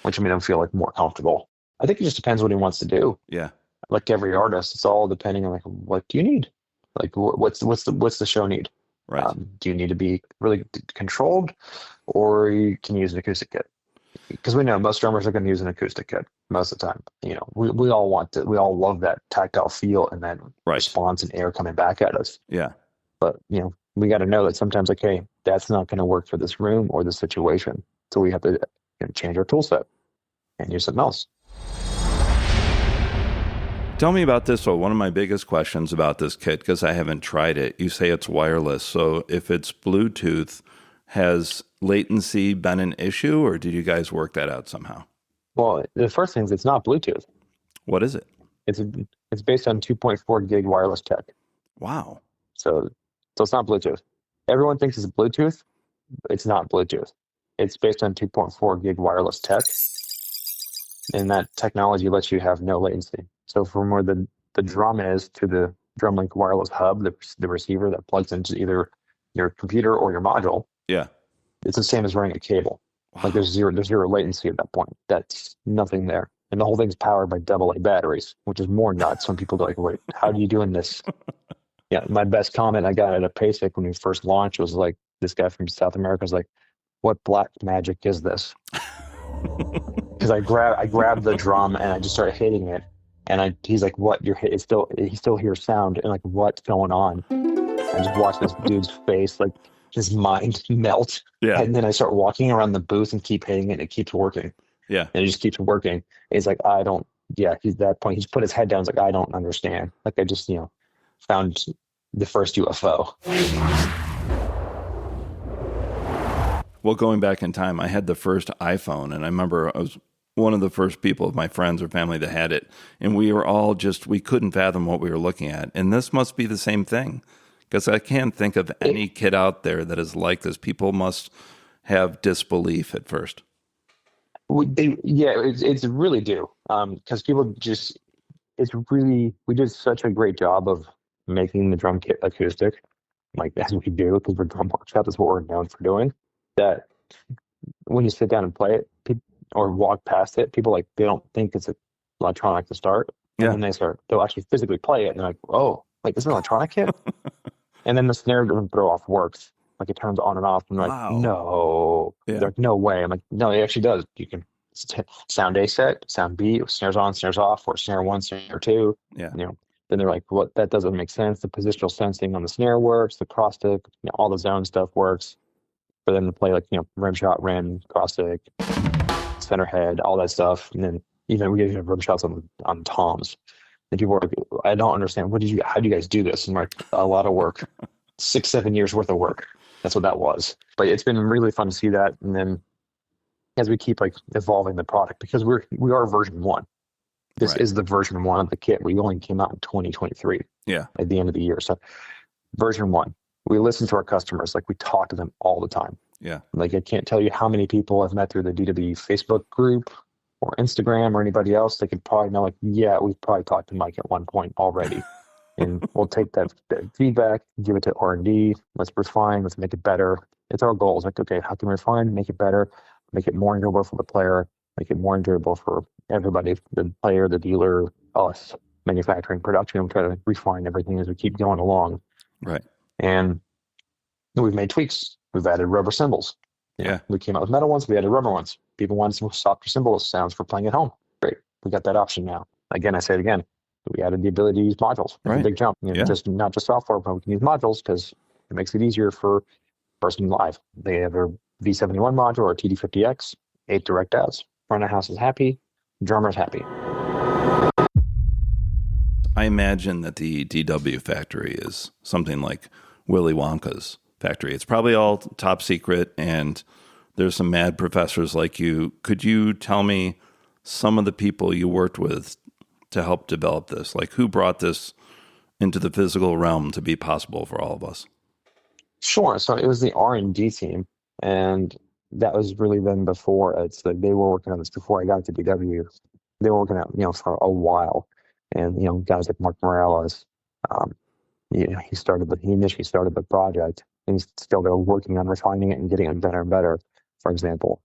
which made him feel like more comfortable. I think it just depends what he wants to do. Yeah. Like every artist, it's all depending on like, what do you need? Like what's the show need? Right. Do you need to be really controlled, or you can use an acoustic kit? Because we know most drummers are going to use an acoustic kit most of the time. We all love that tactile feel and that response and air coming back at us. Yeah. But, we got to know that sometimes, like, hey, that's not going to work for this room or this situation. So we have to change our tool set and use something else. Tell me about this one. One of my biggest questions about this kit, because I haven't tried it, you say it's wireless. So if it's Bluetooth, has latency been an issue, or did you guys work that out somehow? Well, the first thing is it's not Bluetooth. What is it? It's based on 2.4 gig wireless tech. Wow. So it's not Bluetooth. Everyone thinks it's Bluetooth. It's not Bluetooth. It's based on 2.4 gig wireless tech. And that technology lets you have no latency. So from where the drum is to the DrumLink wireless hub, the receiver that plugs into either your computer or your module, it's the same as running a cable. Wow. Like there's zero latency at that point. That's nothing there. And the whole thing's powered by AA batteries, which is more nuts when people are like, wait, how are you doing this? Yeah, my best comment I got at a PASIC when we first launched was like, this guy from South America was like, what black magic is this? Because I grabbed the drum and I just started hitting it. And he's like, what? He still hears sound. And like, what's going on? I just watched this dude's face, like his mind melt. Yeah. And then I start walking around the booth and keep hitting it. And it keeps working. Yeah. And it just keeps working. And he's like, he's that point. He's put his head down. He's like, I don't understand. Like I just, found the first UFO. Well, going back in time, I had the first iPhone, and I remember I was one of the first people of my friends or family that had it, and we were all we couldn't fathom what we were looking at. And this must be the same thing, because I can't think of any kid out there that is like this. People must have disbelief at first. It's really do, because people we did such a great job of making the drum kit acoustic, like as we do, because we're drum workshop, that's what we're known for doing, that when you sit down and play it, or walk past it, people like they don't think it's electronic to start, and Yeah. then they'll actually physically play it, and they're like, "Oh, like this is an electronic kit," and then the snare doesn't throw off works, like it turns on and off, and they're like, Wow. "No," Yeah. they're like, "No way," I'm like, "No, it actually does. You can sound A set, sound B, snares on, snares off, or snare one, snare two, Yeah. you know." Then they're like, "What? That doesn't make sense. The positional sensing on the snare works, the cross stick, all the zone stuff works." For them to play like rim shot, rim, cross stick, center head, all that stuff, and then even we have rim shots on toms. And people are like, "I don't understand. How do you guys do this?" And I'm like, a lot of work, 6-7 years worth of work. That's what that was. But it's been really fun to see that. And then as we keep like evolving the product, because we are version 1. This Right. is the version 1 of the kit. We only came out in 2023 Yeah. at the end of the year. So version 1. We listen to our customers, like we talk to them all the time. Yeah. Like I can't tell you how many people I've met through the DW Facebook group or Instagram or anybody else. They could probably know, like, yeah, we've probably talked to Mike at one point already. And we'll take that feedback, give it to R&D. Let's refine, let's make it better. It's our goal. It's like, okay, how can we refine, make it better, make it more enjoyable for the player, make it more enjoyable for everybody, the player, the dealer, us, manufacturing, production. We try to refine everything as we keep going along. Right. And we've made tweaks. We've added rubber cymbals. Yeah. We came out with metal ones. We added rubber ones. People wanted some softer cymbal sounds for playing at home. Great. We got that option now. Again, I say it again. We added the ability to use modules. It's Right. a big jump. Yeah. Just not just software, but we can use modules because it makes it easier for person live. They have a V71 module or a TD50X, 8 direct outs. Front of house is happy. Drummer's happy. I imagine that the DW factory is something like Willy Wonka's factory. It's probably all top secret, and there's some mad professors like you. Could you tell me some of the people you worked with to help develop this? Like, who brought this into the physical realm to be possible for all of us? Sure. So it was the R&D team, and that was really then before. It's like they were working on this before I got to DW. They were working on for a while, and guys like Mark Morales, he initially started the project, and he's still there working on refining it and getting it better and better. For example,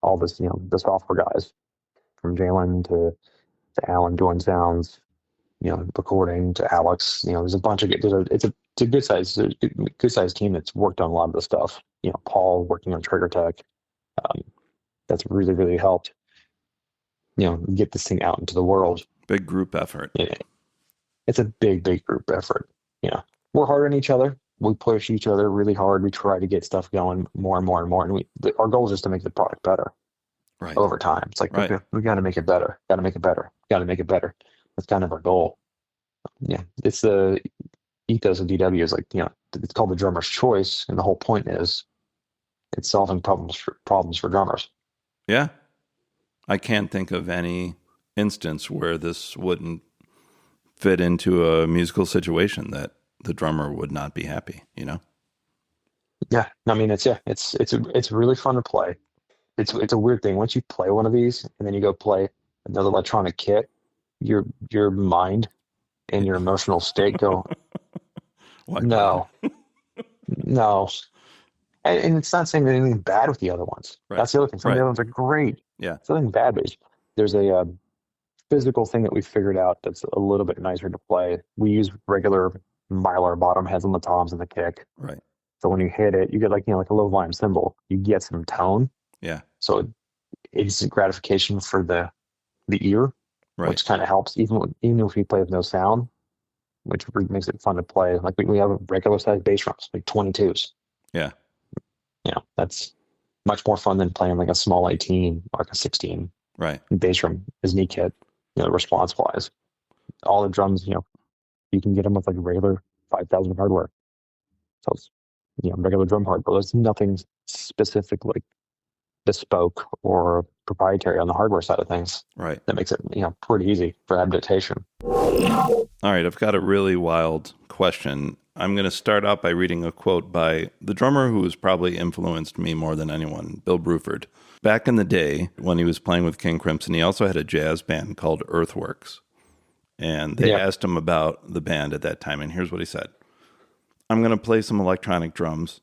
all this the software guys from Jalen to Alan doing sounds, recording to Alex. There's a bunch of it's a good size team that's worked on a lot of the stuff. Paul working on Trigger Tech. That's really, really helped, get this thing out into the world. Big group effort. It's a big, big group effort. We're hard on each other. We push each other really hard. We try to get stuff going more and more and more. And our goal is just to make the product better. Right. Over time. It's like, right. we got to make it better. Got to make it better. Got to make it better. That's kind of our goal. Yeah. It's the ethos of DW is like, it's called the drummer's choice. And the whole point is it's solving problems for drummers. Yeah. I can't think of any instance where this wouldn't fit into a musical situation that the drummer would not be happy, Yeah. I mean, it's really fun to play. It's a weird thing. Once you play one of these and then you go play another electronic kit, your mind and your emotional state go, no. And it's not saying anything bad with the other ones. Right. That's the other thing. Some of the other ones are great. Yeah. It's nothing bad, but there's a physical thing that we figured out that's a little bit nicer to play. We use regular Mylar bottom heads on the toms and the kick. Right. So when you hit it, you get like a low volume cymbal. You get some tone. Yeah. So it's gratification for the ear, right. which kind of helps even if we play with no sound, which makes it fun to play. Like we have regular sized bass drums, like 22s. Yeah. That's much more fun than playing like a small 18 or like a 16. Right. Bass drum is knee kit, response wise. All the drums, you can get them with like regular 5,000 hardware. So it's, regular drum hardware. There's nothing specific like bespoke or proprietary on the hardware side of things. Right. That makes it, pretty easy for adaptation. All right. I've got a really wild question. I'm going to start out by reading a quote by the drummer who has probably influenced me more than anyone, Bill Bruford. Back in the day, when he was playing with King Crimson, he also had a jazz band called Earthworks. And they asked him about the band at that time, and here's what he said. I'm going to play some electronic drums,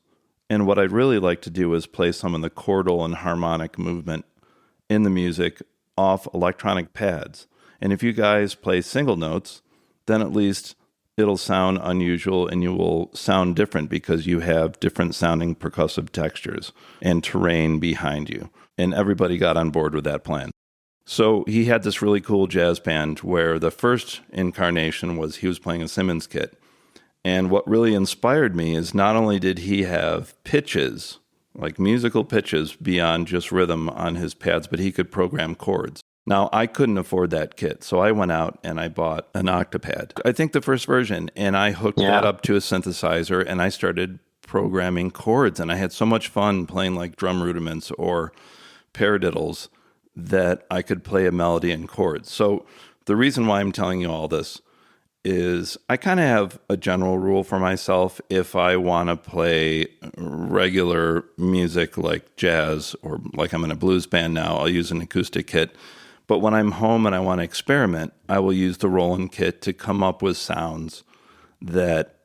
and what I'd really like to do is play some of the chordal and harmonic movement in the music off electronic pads. And if you guys play single notes, then at least it'll sound unusual and you will sound different because you have different sounding percussive textures and terrain behind you. And everybody got on board with that plan. So he had this really cool jazz band where the first incarnation was he was playing a Simmons kit. And what really inspired me is not only did he have pitches, like musical pitches beyond just rhythm on his pads, but he could program chords. Now, I couldn't afford that kit, so I went out and I bought an Octopad. I think the first version, and I hooked that up to a synthesizer, and I started programming chords, and I had so much fun playing like drum rudiments or paradiddles that I could play a melody and chords. So the reason why I'm telling you all this is I kind of have a general rule for myself. If I want to play regular music like jazz or like I'm in a blues band now, I'll use an acoustic kit. But when I'm home and I want to experiment, I will use the Roland kit to come up with sounds that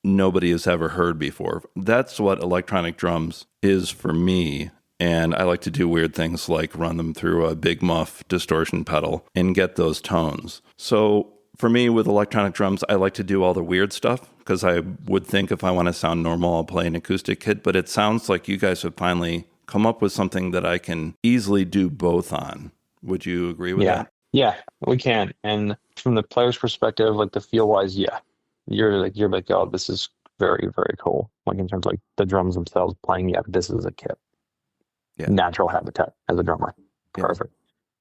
nobody has ever heard before. That's what electronic drums is for me. And I like to do weird things like run them through a big muff distortion pedal and get those tones. So for me with electronic drums, I like to do all the weird stuff because I would think if I want to sound normal, I'll play an acoustic kit. But it sounds like you guys have finally come up with something that I can easily do both on. Would you agree with that? Yeah, we can. And from the player's perspective, like the feel wise, you're like, oh, this is very, very cool. Like in terms of like the drums themselves playing, this is a kit. Yeah. Natural habitat as a drummer. Perfect.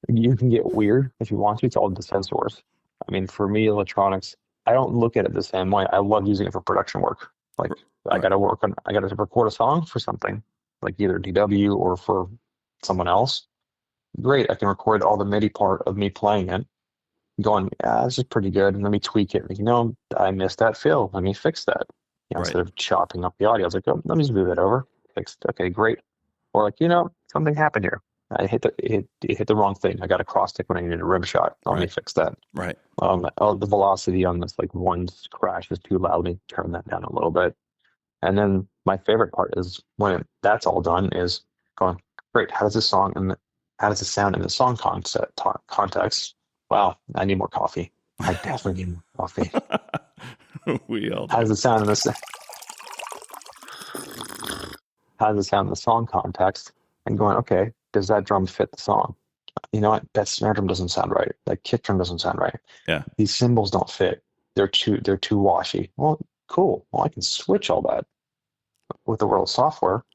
Yeah. You can get weird if you want to. It's all the sensors. I mean, for me, electronics, I don't look at it the same way. I love using it for production work. Like I got to record a song for something, like either DW or for someone else. Great, I can record all the MIDI part of me playing it, going, this is pretty good, and let me tweak it. I missed that fill. Let me fix that. Instead of chopping up the audio, I was like, oh, let me just move that over. Fixed. Okay, great. Or like, something happened here. I hit the wrong thing. I got a cross stick when I needed a rim shot. Let me fix that. Right. The velocity on this like one crash is too loud. Let me turn that down a little bit. And then my favorite part is when that's all done is going, great. How does it sound in the song context? Wow, I need more coffee. I definitely need more coffee. We all do. How does it sound in the song context? And going, okay, does that drum fit the song? You know what? That snare drum doesn't sound right. That kick drum doesn't sound right. Yeah. These cymbals don't fit. They're too washy. Well, cool. Well, I can switch all that with the world software.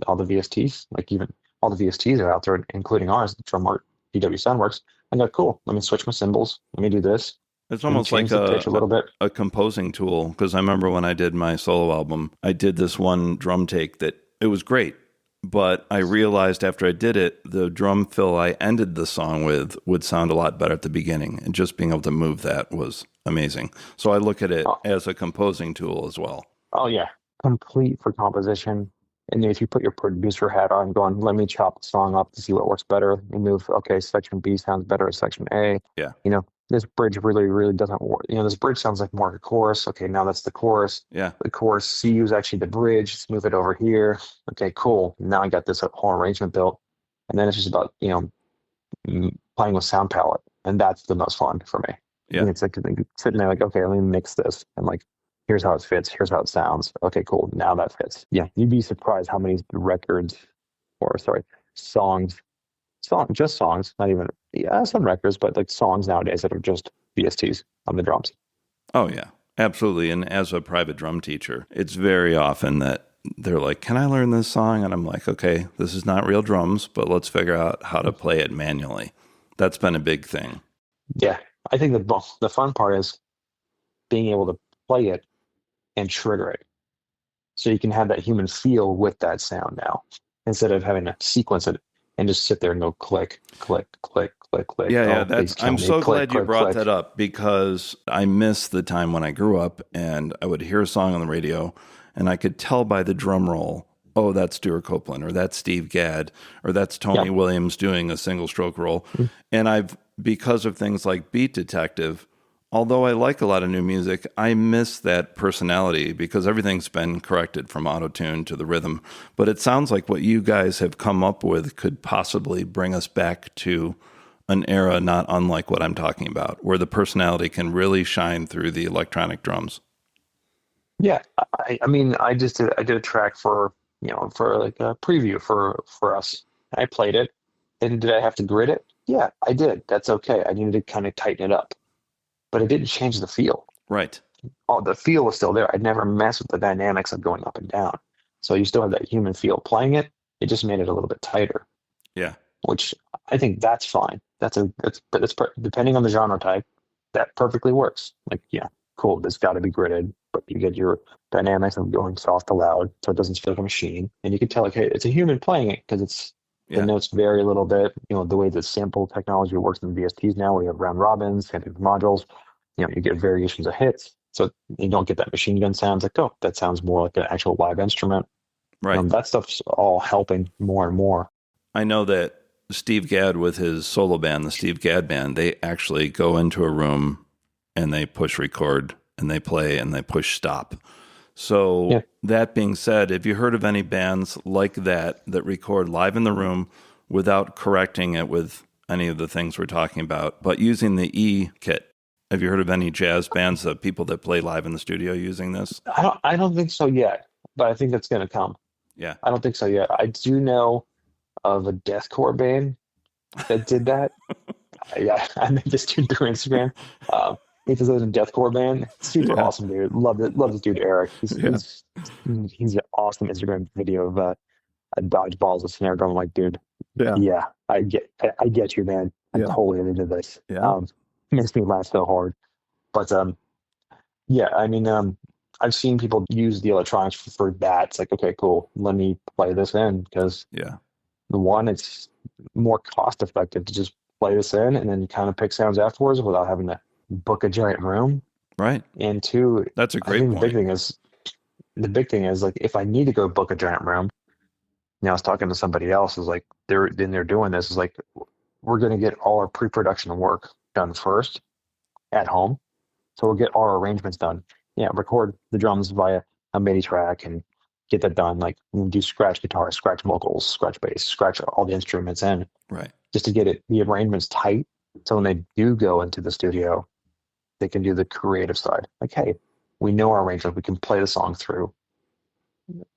All the VSTs, like even all the VSTs are out there, including ours, the DrumWorks, DW Soundworks. I go, cool. Let me switch my cymbals. Let me do this. It's almost like a composing tool, because I remember when I did my solo album, I did this one drum take that it was great, but I realized after I did it, the drum fill I ended the song with would sound a lot better at the beginning, and just being able to move that was amazing. So I look at it as a composing tool as well. Oh, yeah. Complete for composition. And if you put your producer hat on, going, let me chop the song up to see what works better. You move, okay, section B sounds better as section A. Yeah. This bridge really, really doesn't work. This bridge sounds like more of a chorus. Okay, now that's the chorus. Yeah. The chorus C is actually the bridge. Let's move it over here. Okay, cool. Now I got this whole arrangement built. And then it's just about, playing with sound palette. And that's the most fun for me. Yeah. And it's like sitting there like, okay, let me mix this. And like, here's how it fits. Here's how it sounds. Okay, cool. Now that fits. Yeah, you'd be surprised how many songs, not even, some records, but like songs nowadays that are just VSTs on the drums. Oh, yeah, absolutely. And as a private drum teacher, it's very often that they're like, can I learn this song? And I'm like, okay, this is not real drums, but let's figure out how to play it manually. That's been a big thing. Yeah, I think the fun part is being able to play it and trigger it. So you can have that human feel with that sound now, instead of having to sequence it and just sit there and go click, click, click, click, click. Yeah, I'm so glad you brought that up, because I miss the time when I grew up and I would hear a song on the radio and I could tell by the drum roll, oh, that's Stuart Copeland, or that's Steve Gadd, or that's Tony Williams doing a single stroke roll. Mm-hmm. And because of things like Beat Detective, although I like a lot of new music, I miss that personality because everything's been corrected from auto-tune to the rhythm. But it sounds like what you guys have come up with could possibly bring us back to an era not unlike what I'm talking about, where the personality can really shine through the electronic drums. Yeah, I mean, I did a track for for like a preview for us. I played it, and did I have to grid it? Yeah, I did. That's okay. I needed to kind of tighten it up, but it didn't change the feel. Right. Oh, the feel was still there. I'd never mess with the dynamics of going up and down. So you still have that human feel playing it. It just made it a little bit tighter, Yeah. which I think that's fine. Depending on the genre type, that perfectly works. Like, yeah, cool. This got to be gridded, but you get your dynamics of going soft to loud, so it doesn't feel like a machine. And you can tell, like, hey, it's a human playing it because the Yeah. notes vary a little bit. The way the sample technology works in the VSTs now, where you have round robins, and modules, you get variations of hits. So you don't get that machine gun sounds like, oh, that sounds more like an actual live instrument. Right. That stuff's all helping more and more. I know that Steve Gadd with his solo band, the Steve Gadd Band, they actually go into a room and they push record and they play and they push stop. So Yeah. that being said, have you heard of any bands like that that record live in the room without correcting it with any of the things we're talking about, but using the E kit? Have you heard of any jazz bands, people that play live in the studio using this? I don't think so yet, but I think that's going to come. Yeah. I don't think so yet. I do know of a deathcore band that did that. Yeah, I met this dude through Instagram. He was in a deathcore band. Super Yeah. awesome dude. Love this dude Eric. Yeah. He's an awesome Instagram video of a dodgeballs a snare drum. I'm like, dude, Yeah. yeah, I get you, man. I'm Yeah. totally into this. Yeah. Makes me laugh so hard. But yeah, I mean, I've seen people use the electronics for that. It's like, okay, cool. Let me play this in because Yeah. the one, it's more cost effective to just play this in and then kind of pick sounds afterwards without having to book a giant room. Right. And two, That's a I great think point. the big thing is like if I need to go book a giant room, I was talking to somebody else is like they're doing this is like we're gonna get all our pre-production work done first at home. So we'll get all our arrangements done. Yeah, record the drums via a MIDI track and get that done. Like we'll do scratch guitar, scratch vocals, scratch bass, scratch all the instruments in Right. just to get the arrangements tight. So when they do go into the studio, they can do the creative side. Like, hey, we know our arrangement. We can play the song through.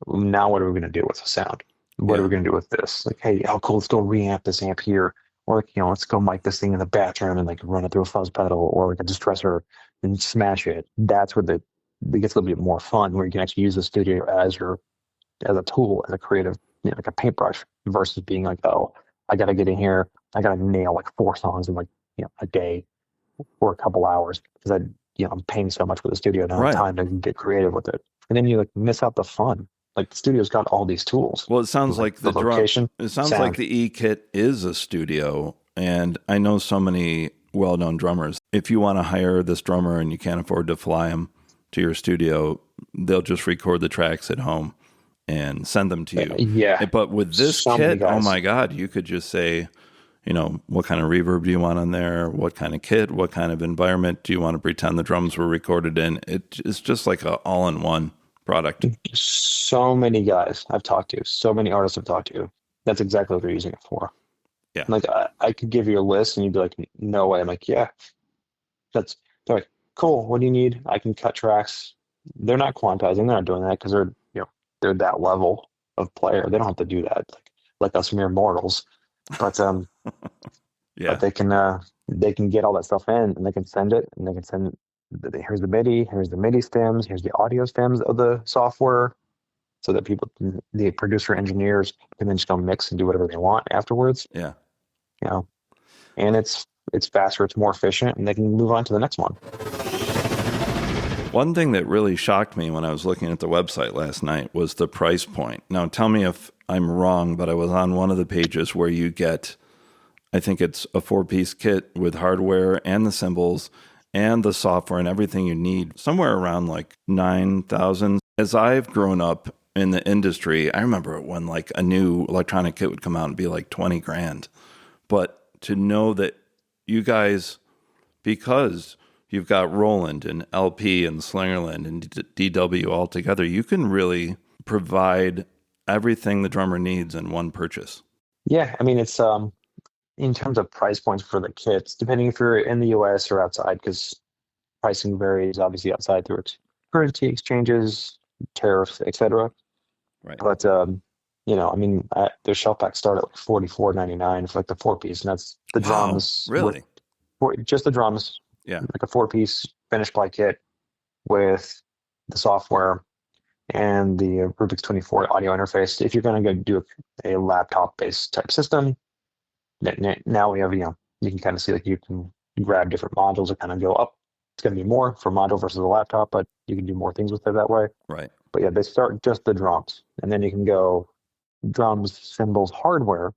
Now what are we going to do with the sound? What are we going to do with this? Like, hey, oh, cool, let's go reamp this amp here. Or, like, let's go mic this thing in the bathroom and, like, run it through a fuzz pedal or, like, a distressor and smash it. That's where it gets a little bit more fun, where you can actually use the studio as a tool, as a creative, like a paintbrush versus being like, oh, I got to get in here. I got to nail, like, 4 songs in, like, a day or a couple hours because I'm paying so much for the studio. I don't have time to get creative with it. And then you, like, miss out the fun. Like the studio's got all these tools. Well, it sounds like the location. It sounds sound. like the E kit is a studio, and I know so many well-known drummers. If you want to hire this drummer and you can't afford to fly him to your studio, they'll just record the tracks at home and send them to you. Yeah. But with this kit, oh my God, you could just say, what kind of reverb do you want on there? What kind of kit? What kind of environment do you want to pretend the drums were recorded in? It's just like an all-in-one product. So many guys I've talked to, so many artists I've talked to, that's exactly what they're using it for. Yeah. Like I could give you a list and you'd be like, no way. I'm like, yeah, they're like, cool. What do you need? I can cut tracks. They're not quantizing. They're not doing that because they're that level of player. They don't have to do that like us mere mortals. But yeah. But they can get all that stuff in and they can send it and they can send. Here's the MIDI stems, here's the audio stems of the software, so that the producer engineers can then just go mix and do whatever they want afterwards. Yeah. And it's faster, it's more efficient, and they can move on to the next one. One thing that really shocked me when I was looking at the website last night was the price point. Now, tell me if I'm wrong, but I was on one of the pages where you get, I think it's a 4-piece kit with hardware and the cymbals and the software and everything you need, somewhere around like $9,000. As I've grown up in the industry, I remember when like a new electronic kit would come out and be like 20 grand. But to know that you guys, because you've got Roland and LP and Slingerland and DW all together, you can really provide everything the drummer needs in one purchase. Yeah, I mean, it's in terms of price points for the kits, depending if you're in the US or outside, because pricing varies obviously outside through currency exchanges, tariffs, etc. Right. But I mean, their shelf packs start at like $44.99 for like the 4-piece, and that's the Wow, drums really? just the drums, Yeah. like a 4-piece finished ply kit with the software and the Rubik's 24 audio interface. If you're going to go do a laptop-based type system, now we have, you can kind of see like you can grab different modules and kind of go up. It's going to be more for module versus a laptop, but you can do more things with it that way. Right. But yeah, they start just the drums, and then you can go drums, cymbals, hardware.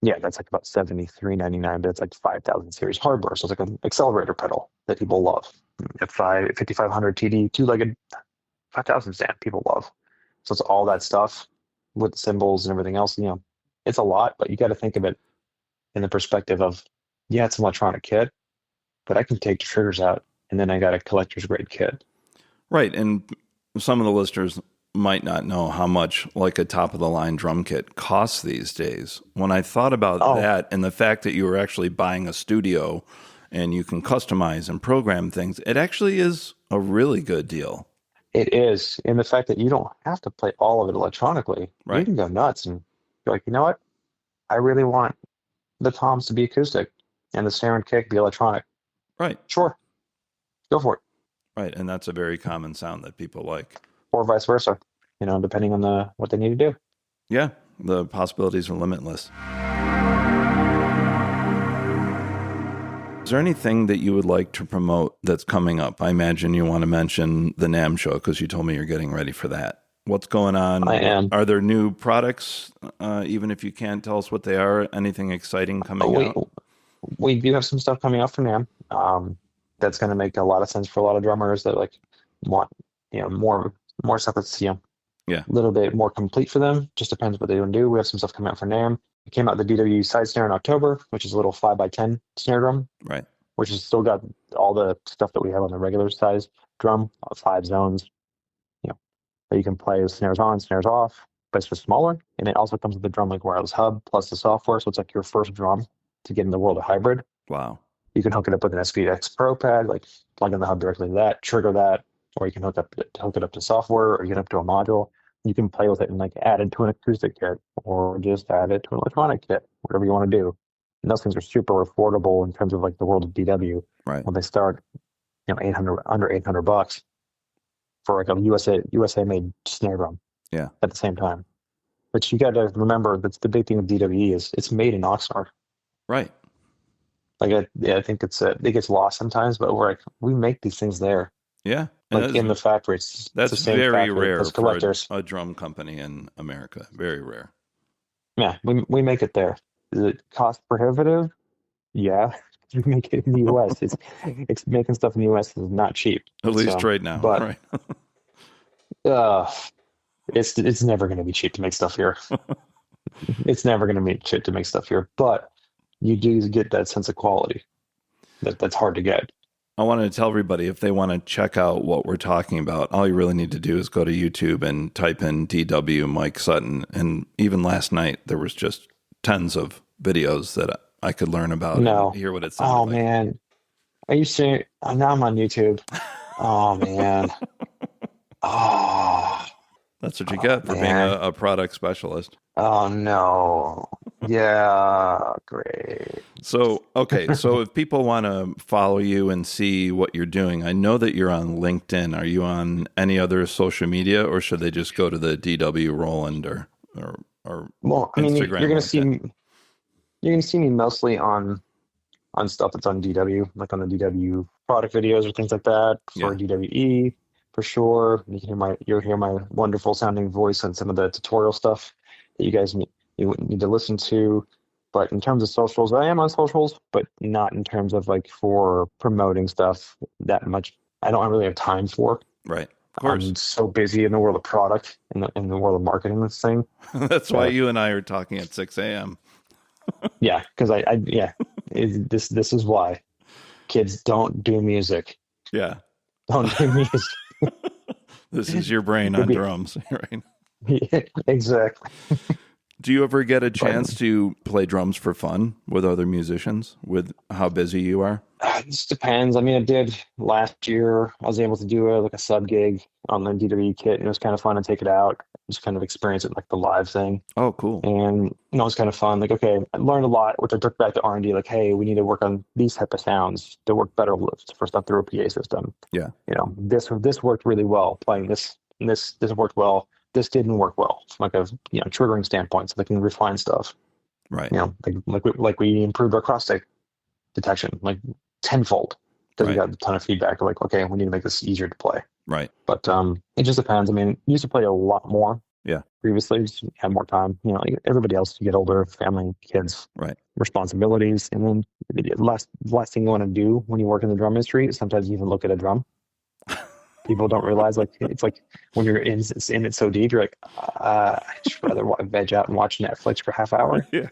Yeah, that's like about $73.99, but it's like 5,000 series hardware. So it's like an accelerator pedal that people love. A 5500 TD, two-legged 5,000 stand people love. So it's all that stuff with cymbals and everything else. It's a lot, but you got to think of it in the perspective of, yeah, it's an electronic kit, but I can take the triggers out, and then I got a collector's grade kit. Right. And some of the listeners might not know how much like a top of the line drum kit costs these days. When I thought about that and the fact that you were actually buying a studio and you can customize and program things, it actually is a really good deal. It is. And the fact that you don't have to play all of it electronically. Right. You can go nuts and be like, you know what? I really want the toms to be acoustic and the snare and kick be electronic. Right. Sure. Go for it. Right. And that's a very common sound that people like. Or vice versa, depending on what they need to do. Yeah. The possibilities are limitless. Is there anything that you would like to promote that's coming up? I imagine you want to mention the NAMM show because you told me you're getting ready for that. What's going on? I am. Are there new products, even if you can't tell us what they are? Anything exciting coming out? We do have some stuff coming out for NAMM. That's going to make a lot of sense for a lot of drummers that want more stuff that's a little bit more complete for them. Just depends what they want to do. We have some stuff coming out for NAMM. It came out the DW side snare in October, which is a little 5x10 snare drum, right? Which has still got all the stuff that we have on the regular size drum, 5 zones, that you can play with snares on, snares off, but it's just smaller. And it also comes with the drum like wireless hub plus the software, so it's like your first drum to get in the world of hybrid. Wow! You can hook it up with an SPX Pro pad, like plug in the hub directly to that, trigger that, or you can hook it up to software, or you can hook it up to a module. You can play with it and add it to an acoustic kit, or just add it to an electronic kit, whatever you want to do. And those things are super affordable in terms of the world of DW. Right. When they start, under $800 for a USA made snare drum. Yeah. At the same time, but you got to remember that's the big thing with DWE is it's made in Oxnard. Right. I think it gets lost sometimes, but we make these things there. Yeah. In the factory. That's the same very factory rare for a drum company in America. Very rare. Yeah, we make it there. Is it cost prohibitive? Yeah. We make it in the US. It's making stuff in the US is not cheap. At least right now. But right. It's never going to be cheap to make stuff here. It's never going to be cheap to make stuff here, but you do get that sense of quality that's hard to get. I wanted to tell everybody if they want to check out what we're talking about, all you really need to do is go to YouTube and type in DW Mike Sutton. And even last night, there was just tons of videos that I could learn about and hear what it sounded like. Oh, man. Are you serious? Now I'm on YouTube. Oh, man. Oh. That's what you get for being a product specialist. Oh, no. Yeah, great. So, okay. So if people want to follow you and see what you're doing, I know that you're on LinkedIn. Are you on any other social media, or should they just go to the DW Roland or Instagram? You're going to see me mostly on stuff that's on DW, like on the DW product videos or things like that for DWE. For sure, you'll hear my wonderful sounding voice on some of the tutorial stuff that you guys need to listen to. But in terms of socials, I am on socials, but not in terms of for promoting stuff that much. I don't really have time for. Right, of course. I'm so busy in the world of product, in the world of marketing this thing. That's why you and I are talking at 6 a.m. Yeah, because this is why. kids, don't do music. Yeah. Don't do music. This is your brain It'd on be drums, right? exactly. Do you ever get a But chance to play drums for fun with other musicians with how busy you are? it just depends. I mean, I did last year. I was able to do a sub gig on the DW kit, and it was kind of fun to take it out, just kind of experience it like the live thing. Oh, cool. And it was kind of fun. Like, okay, I learned a lot, which I took back to R&D. Like, hey, we need to work on these type of sounds to work better for stuff through a PA system. Yeah. This worked really well. Playing this worked well. This didn't work well from like a triggering standpoint, so they can refine stuff. Right. We improved our cross stick detection like tenfold because we Right. got a ton of feedback. Like, okay, we need to make this easier to play. Right. But it just depends. I mean, I used to play a lot more. Yeah. Previously, just had more time. Like everybody else, you get older, family, kids, Right. responsibilities, and then the last thing you want to do when you work in the drum industry is sometimes even look at a drum. People don't realize, like, it's like when you're in it so deep, you're like, I'd just rather veg out and watch Netflix for half hour. Yeah.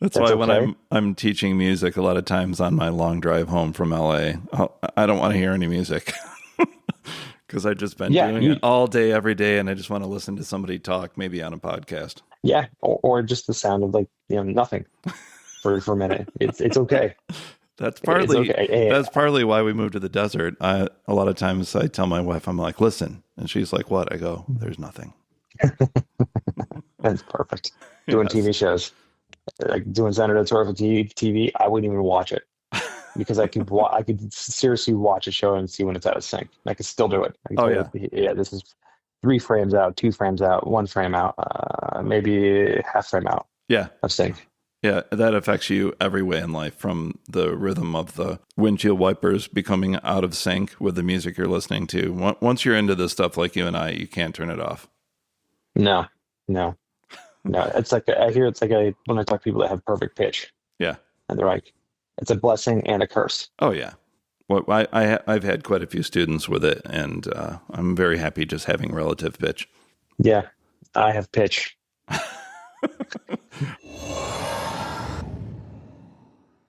That's why okay. when I'm teaching music, a lot of times on my long drive home from LA, I don't want to hear any music because I've just been doing it all day, every day, and I just want to listen to somebody talk, maybe on a podcast. Yeah, or just the sound of like nothing for a minute. It's okay. That's partly okay. That's partly why we moved to the desert. A lot of times I tell my wife, I'm like, listen, and she's like, what? I go, there's nothing. That's perfect. Doing TV shows, like doing Senator Tour for TV, I wouldn't even watch it because I could seriously watch a show and see when it's out of sync. I could still do it. I can tell you, this is 3 frames out, 2 frames out, 1 frame out, maybe half frame out. Yeah, of sync. Yeah, that affects you every way in life, from the rhythm of the windshield wipers becoming out of sync with the music you're listening to. Once you're into this stuff like you and I, you can't turn it off. No. It's like when I talk to people that have perfect pitch. Yeah. And they're like, it's a blessing and a curse. Oh, yeah. Well, I've had quite a few students with it, and I'm very happy just having relative pitch. Yeah, I have pitch.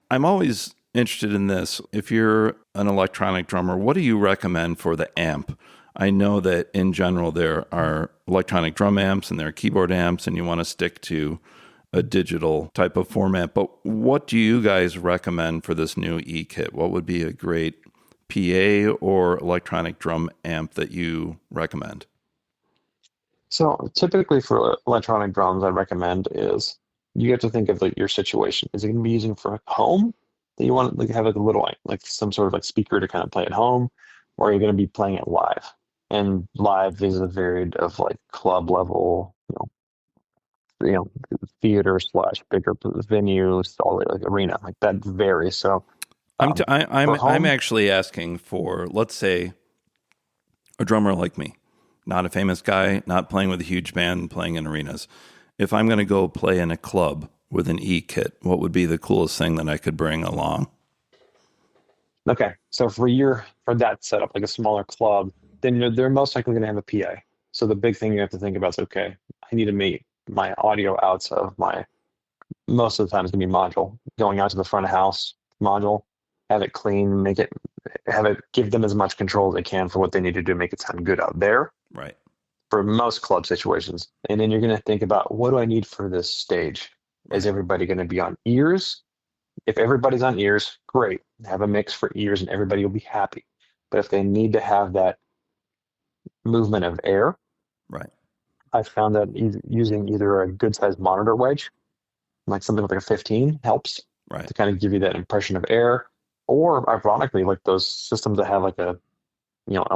I'm always interested in this. If you're an electronic drummer, what do you recommend for the amp? I know that in general there are electronic drum amps and there are keyboard amps, and you want to stick to a digital type of format. But what do you guys recommend for this new E-kit? What would be a great PA or electronic drum amp that you recommend? So typically for electronic drums, I recommend is you have to think of your situation. Is it going to be using for home that you want to have a little like some sort of speaker to kind of play at home, or are you going to be playing it live? And live is a varied of club level, theater / bigger venues, all like arena, like that varies. So I'm actually asking for, let's say, a drummer like me, not a famous guy, not playing with a huge band, playing in arenas. If I'm going to go play in a club with an E-kit, what would be the coolest thing that I could bring along? Okay, so for that setup, like a smaller club, then they're most likely going to have a PA. So the big thing you have to think about is, okay, I need to meet my audio outs of most of the time it's going to be module. Going out to the front of house module, have it clean, give them as much control as they can for what they need to do, make it sound good out there. Right. For most club situations. And then you're going to think about, what do I need for this stage? Is everybody going to be on ears? If everybody's on ears, great. Have a mix for ears and everybody will be happy. But if they need to have that movement of air, right, I found that using either a good sized monitor wedge, like something like a 15, helps to kind of give you that impression of air. Or ironically, like those systems that have a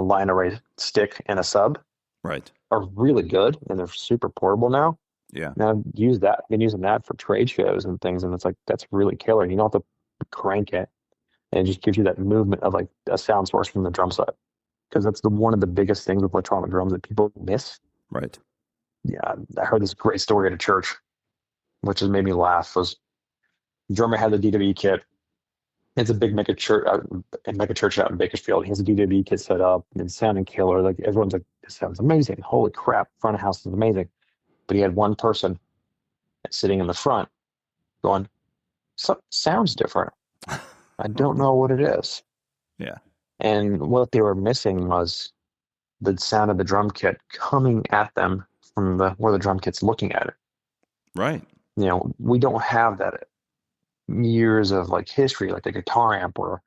line array stick and a sub, are really good, and they're super portable now. Yeah. Now I've been using that for trade shows and things, and it's like, that's really killer. You don't have to crank it, and it just gives you that movement of a sound source from the drum set, because that's one of the biggest things with electronic drums that people miss. Right. Yeah, I heard this great story at a church, which has made me laugh. Was the drummer had the DW kit. It's a big mega church out in Bakersfield. He has a DW kit set up and it's sounding killer. Like, everyone's like, this sounds amazing. Holy crap, front of house is amazing. But he had one person sitting in the front going, sounds different. I don't know what it is. Yeah. And what they were missing was the sound of the drum kit coming at them from where the drum kit's looking at it. Right. We don't have that years of like history, like a guitar amp where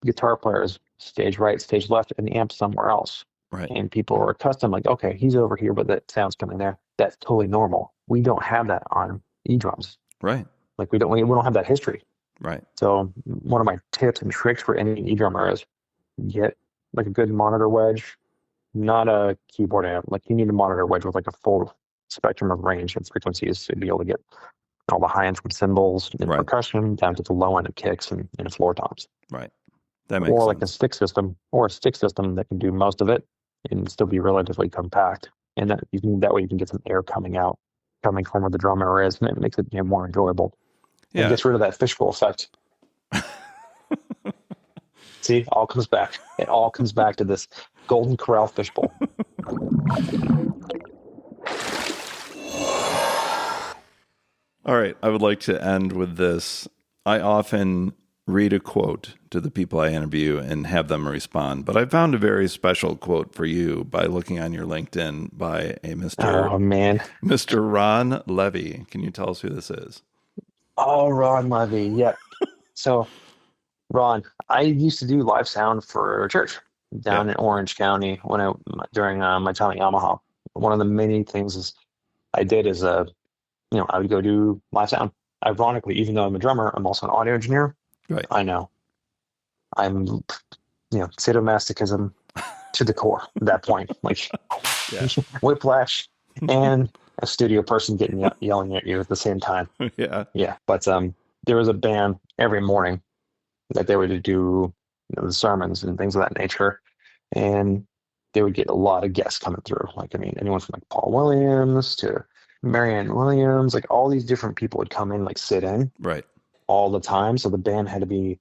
guitar players stage right, stage left, and the amp somewhere else. Right. And people are accustomed, like, okay, he's over here, but that sound's coming there. That's totally normal. We don't have that on e-drums. Right. Like we don't have that history. Right. So one of my tips and tricks for any e-drummer is get like a good monitor wedge, not a keyboard amp. Like you need a monitor wedge with like a full spectrum of range and frequencies to be able to get all the high end from cymbals and Right. percussion down to the low end of kicks and floor toms. Right. That makes Or sense. like a stick system that can do most of it and still be relatively compact. And that way you can get some air coming from where the drummer is, and it makes it more enjoyable. Yeah. And gets rid of that fishbowl effect. See, all comes back. It all comes back to this Golden Corral fishbowl. All right. I would like to end with this. I often read a quote to the people I interview and have them respond, but I found a very special quote for you by looking on your LinkedIn by a Mr. Ron Levy. Can you tell us who this is? Oh, Ron Levy. Yeah. So, Ron, I used to do live sound for a church down in Orange County during my time at Yamaha. One of the many things I did is I would go do live sound. Ironically, even though I'm a drummer, I'm also an audio engineer. Right. I know. I'm, sadomasochism to the core at that point. Like, whiplash and a studio person yelling at you at the same time. Yeah. Yeah. But there was a band every morning that they would do the sermons and things of that nature. And they would get a lot of guests coming through. Like, anyone from like Paul Williams to Marianne Williams, like all these different people would come in, like sit in all the time. So the band had to be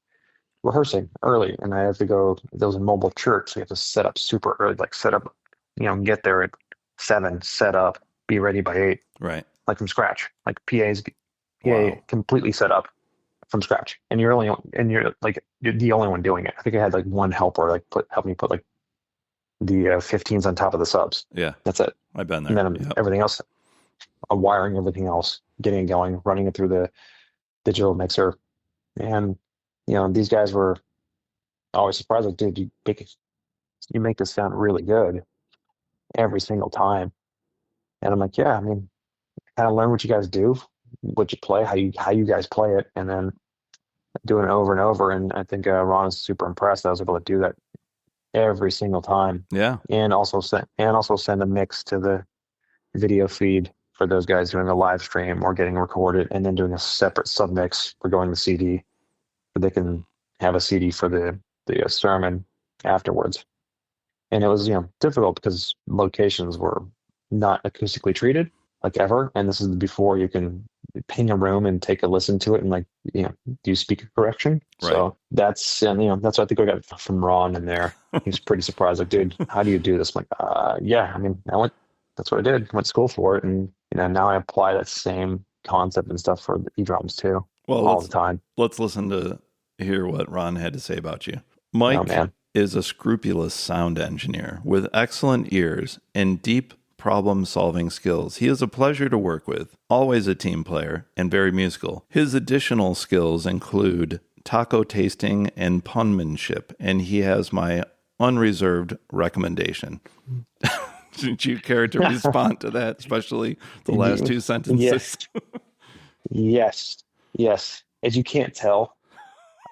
rehearsing early, and I have to go. There was a mobile church, so you have to set up super early, like set up, get there at 7, set up, be ready by 8, right? Like from scratch, like PA completely set up from scratch, and you're the only one doing it. I think I had like one helper, like help me put like the 15s on top of the subs. Yeah, that's it. I've been there. And then everything else, wiring everything else, getting it going, running it through the digital mixer, and these guys were always surprised, like, dude, you make this sound really good every single time. And I'm like, yeah, kind of learn what you guys do, what you play, how you guys play it, and then doing it over and over. And I think Ron is super impressed that I was able to do that every single time. Yeah. And also send a mix to the video feed for those guys doing a live stream or getting recorded, and then doing a separate submix for going to CD, so they can have a CD for the sermon afterwards. And it was difficult because locations were not acoustically treated like ever, and this is before you can ping a room and take a listen to it and do speaker correction. Right. So that's what I think I got from Ron in there. He's pretty surprised, like, dude, how do you do this? I'm like, that's what I did. Went to school for it, and now I apply that same concept and stuff for the e-drums too. All the time. Let's listen to hear what Ron had to say about you. Mike is a scrupulous sound engineer with excellent ears and deep problem-solving skills. He is a pleasure to work with, always a team player, and very musical. His additional skills include taco tasting and punmanship, and he has my unreserved recommendation. Did you care to respond to that, especially the last two sentences? Yes. As you can't tell,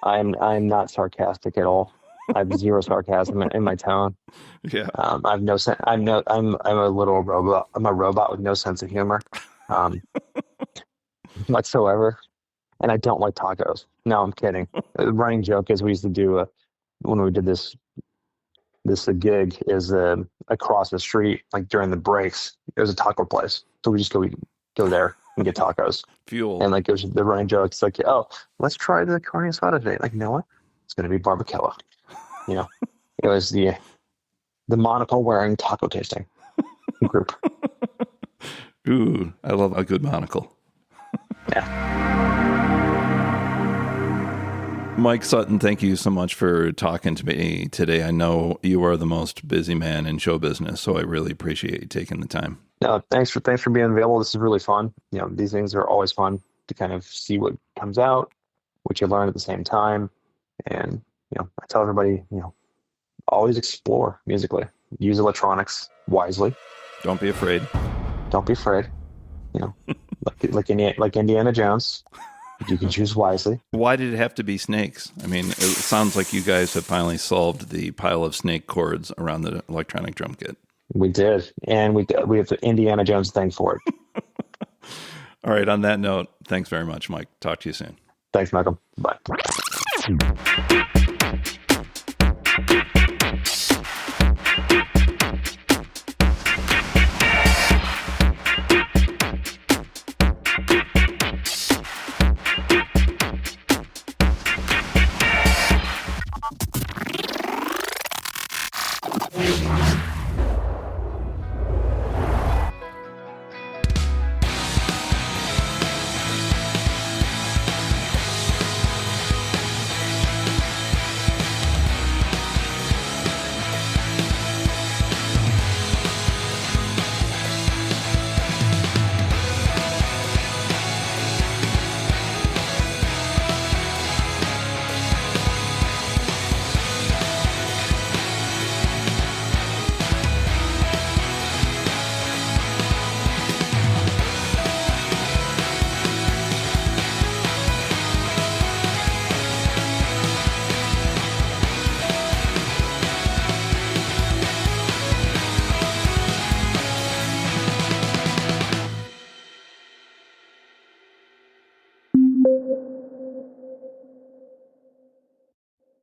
I'm not sarcastic at all. I have zero sarcasm in my tone. Yeah. I've no sense. I'm a little robot. I'm a robot with no sense of humor, whatsoever. And I don't like tacos. No, I'm kidding. The running joke is we used to do when we did this gig is across the street, like during the breaks, there's a taco place. So we just go there and get tacos. Fuel. And like it was the running joke. It's like, oh, let's try the carne asada today. Like, you know what? It's going to be barbacoa. It was the Monocle-Wearing Taco-Tasting Group. Ooh, I love a good monocle. Yeah. Mike Sutton, thank you so much for talking to me today. I know you are the most busy man in show business, so I really appreciate you taking the time. No, thanks for being available. This is really fun. These things are always fun to kind of see what comes out, what you learn at the same time. And, I tell everybody, always explore musically. Use electronics wisely. Don't be afraid. Don't be afraid. Like Indiana Jones, you can choose wisely. Why did it have to be snakes? I mean, it sounds like you guys have finally solved the pile of snake cords around the electronic drum kit. We did, and we have the Indiana Jones thing for it. All right. On that note, thanks very much, Mike. Talk to you soon. Thanks, Malcolm. Bye.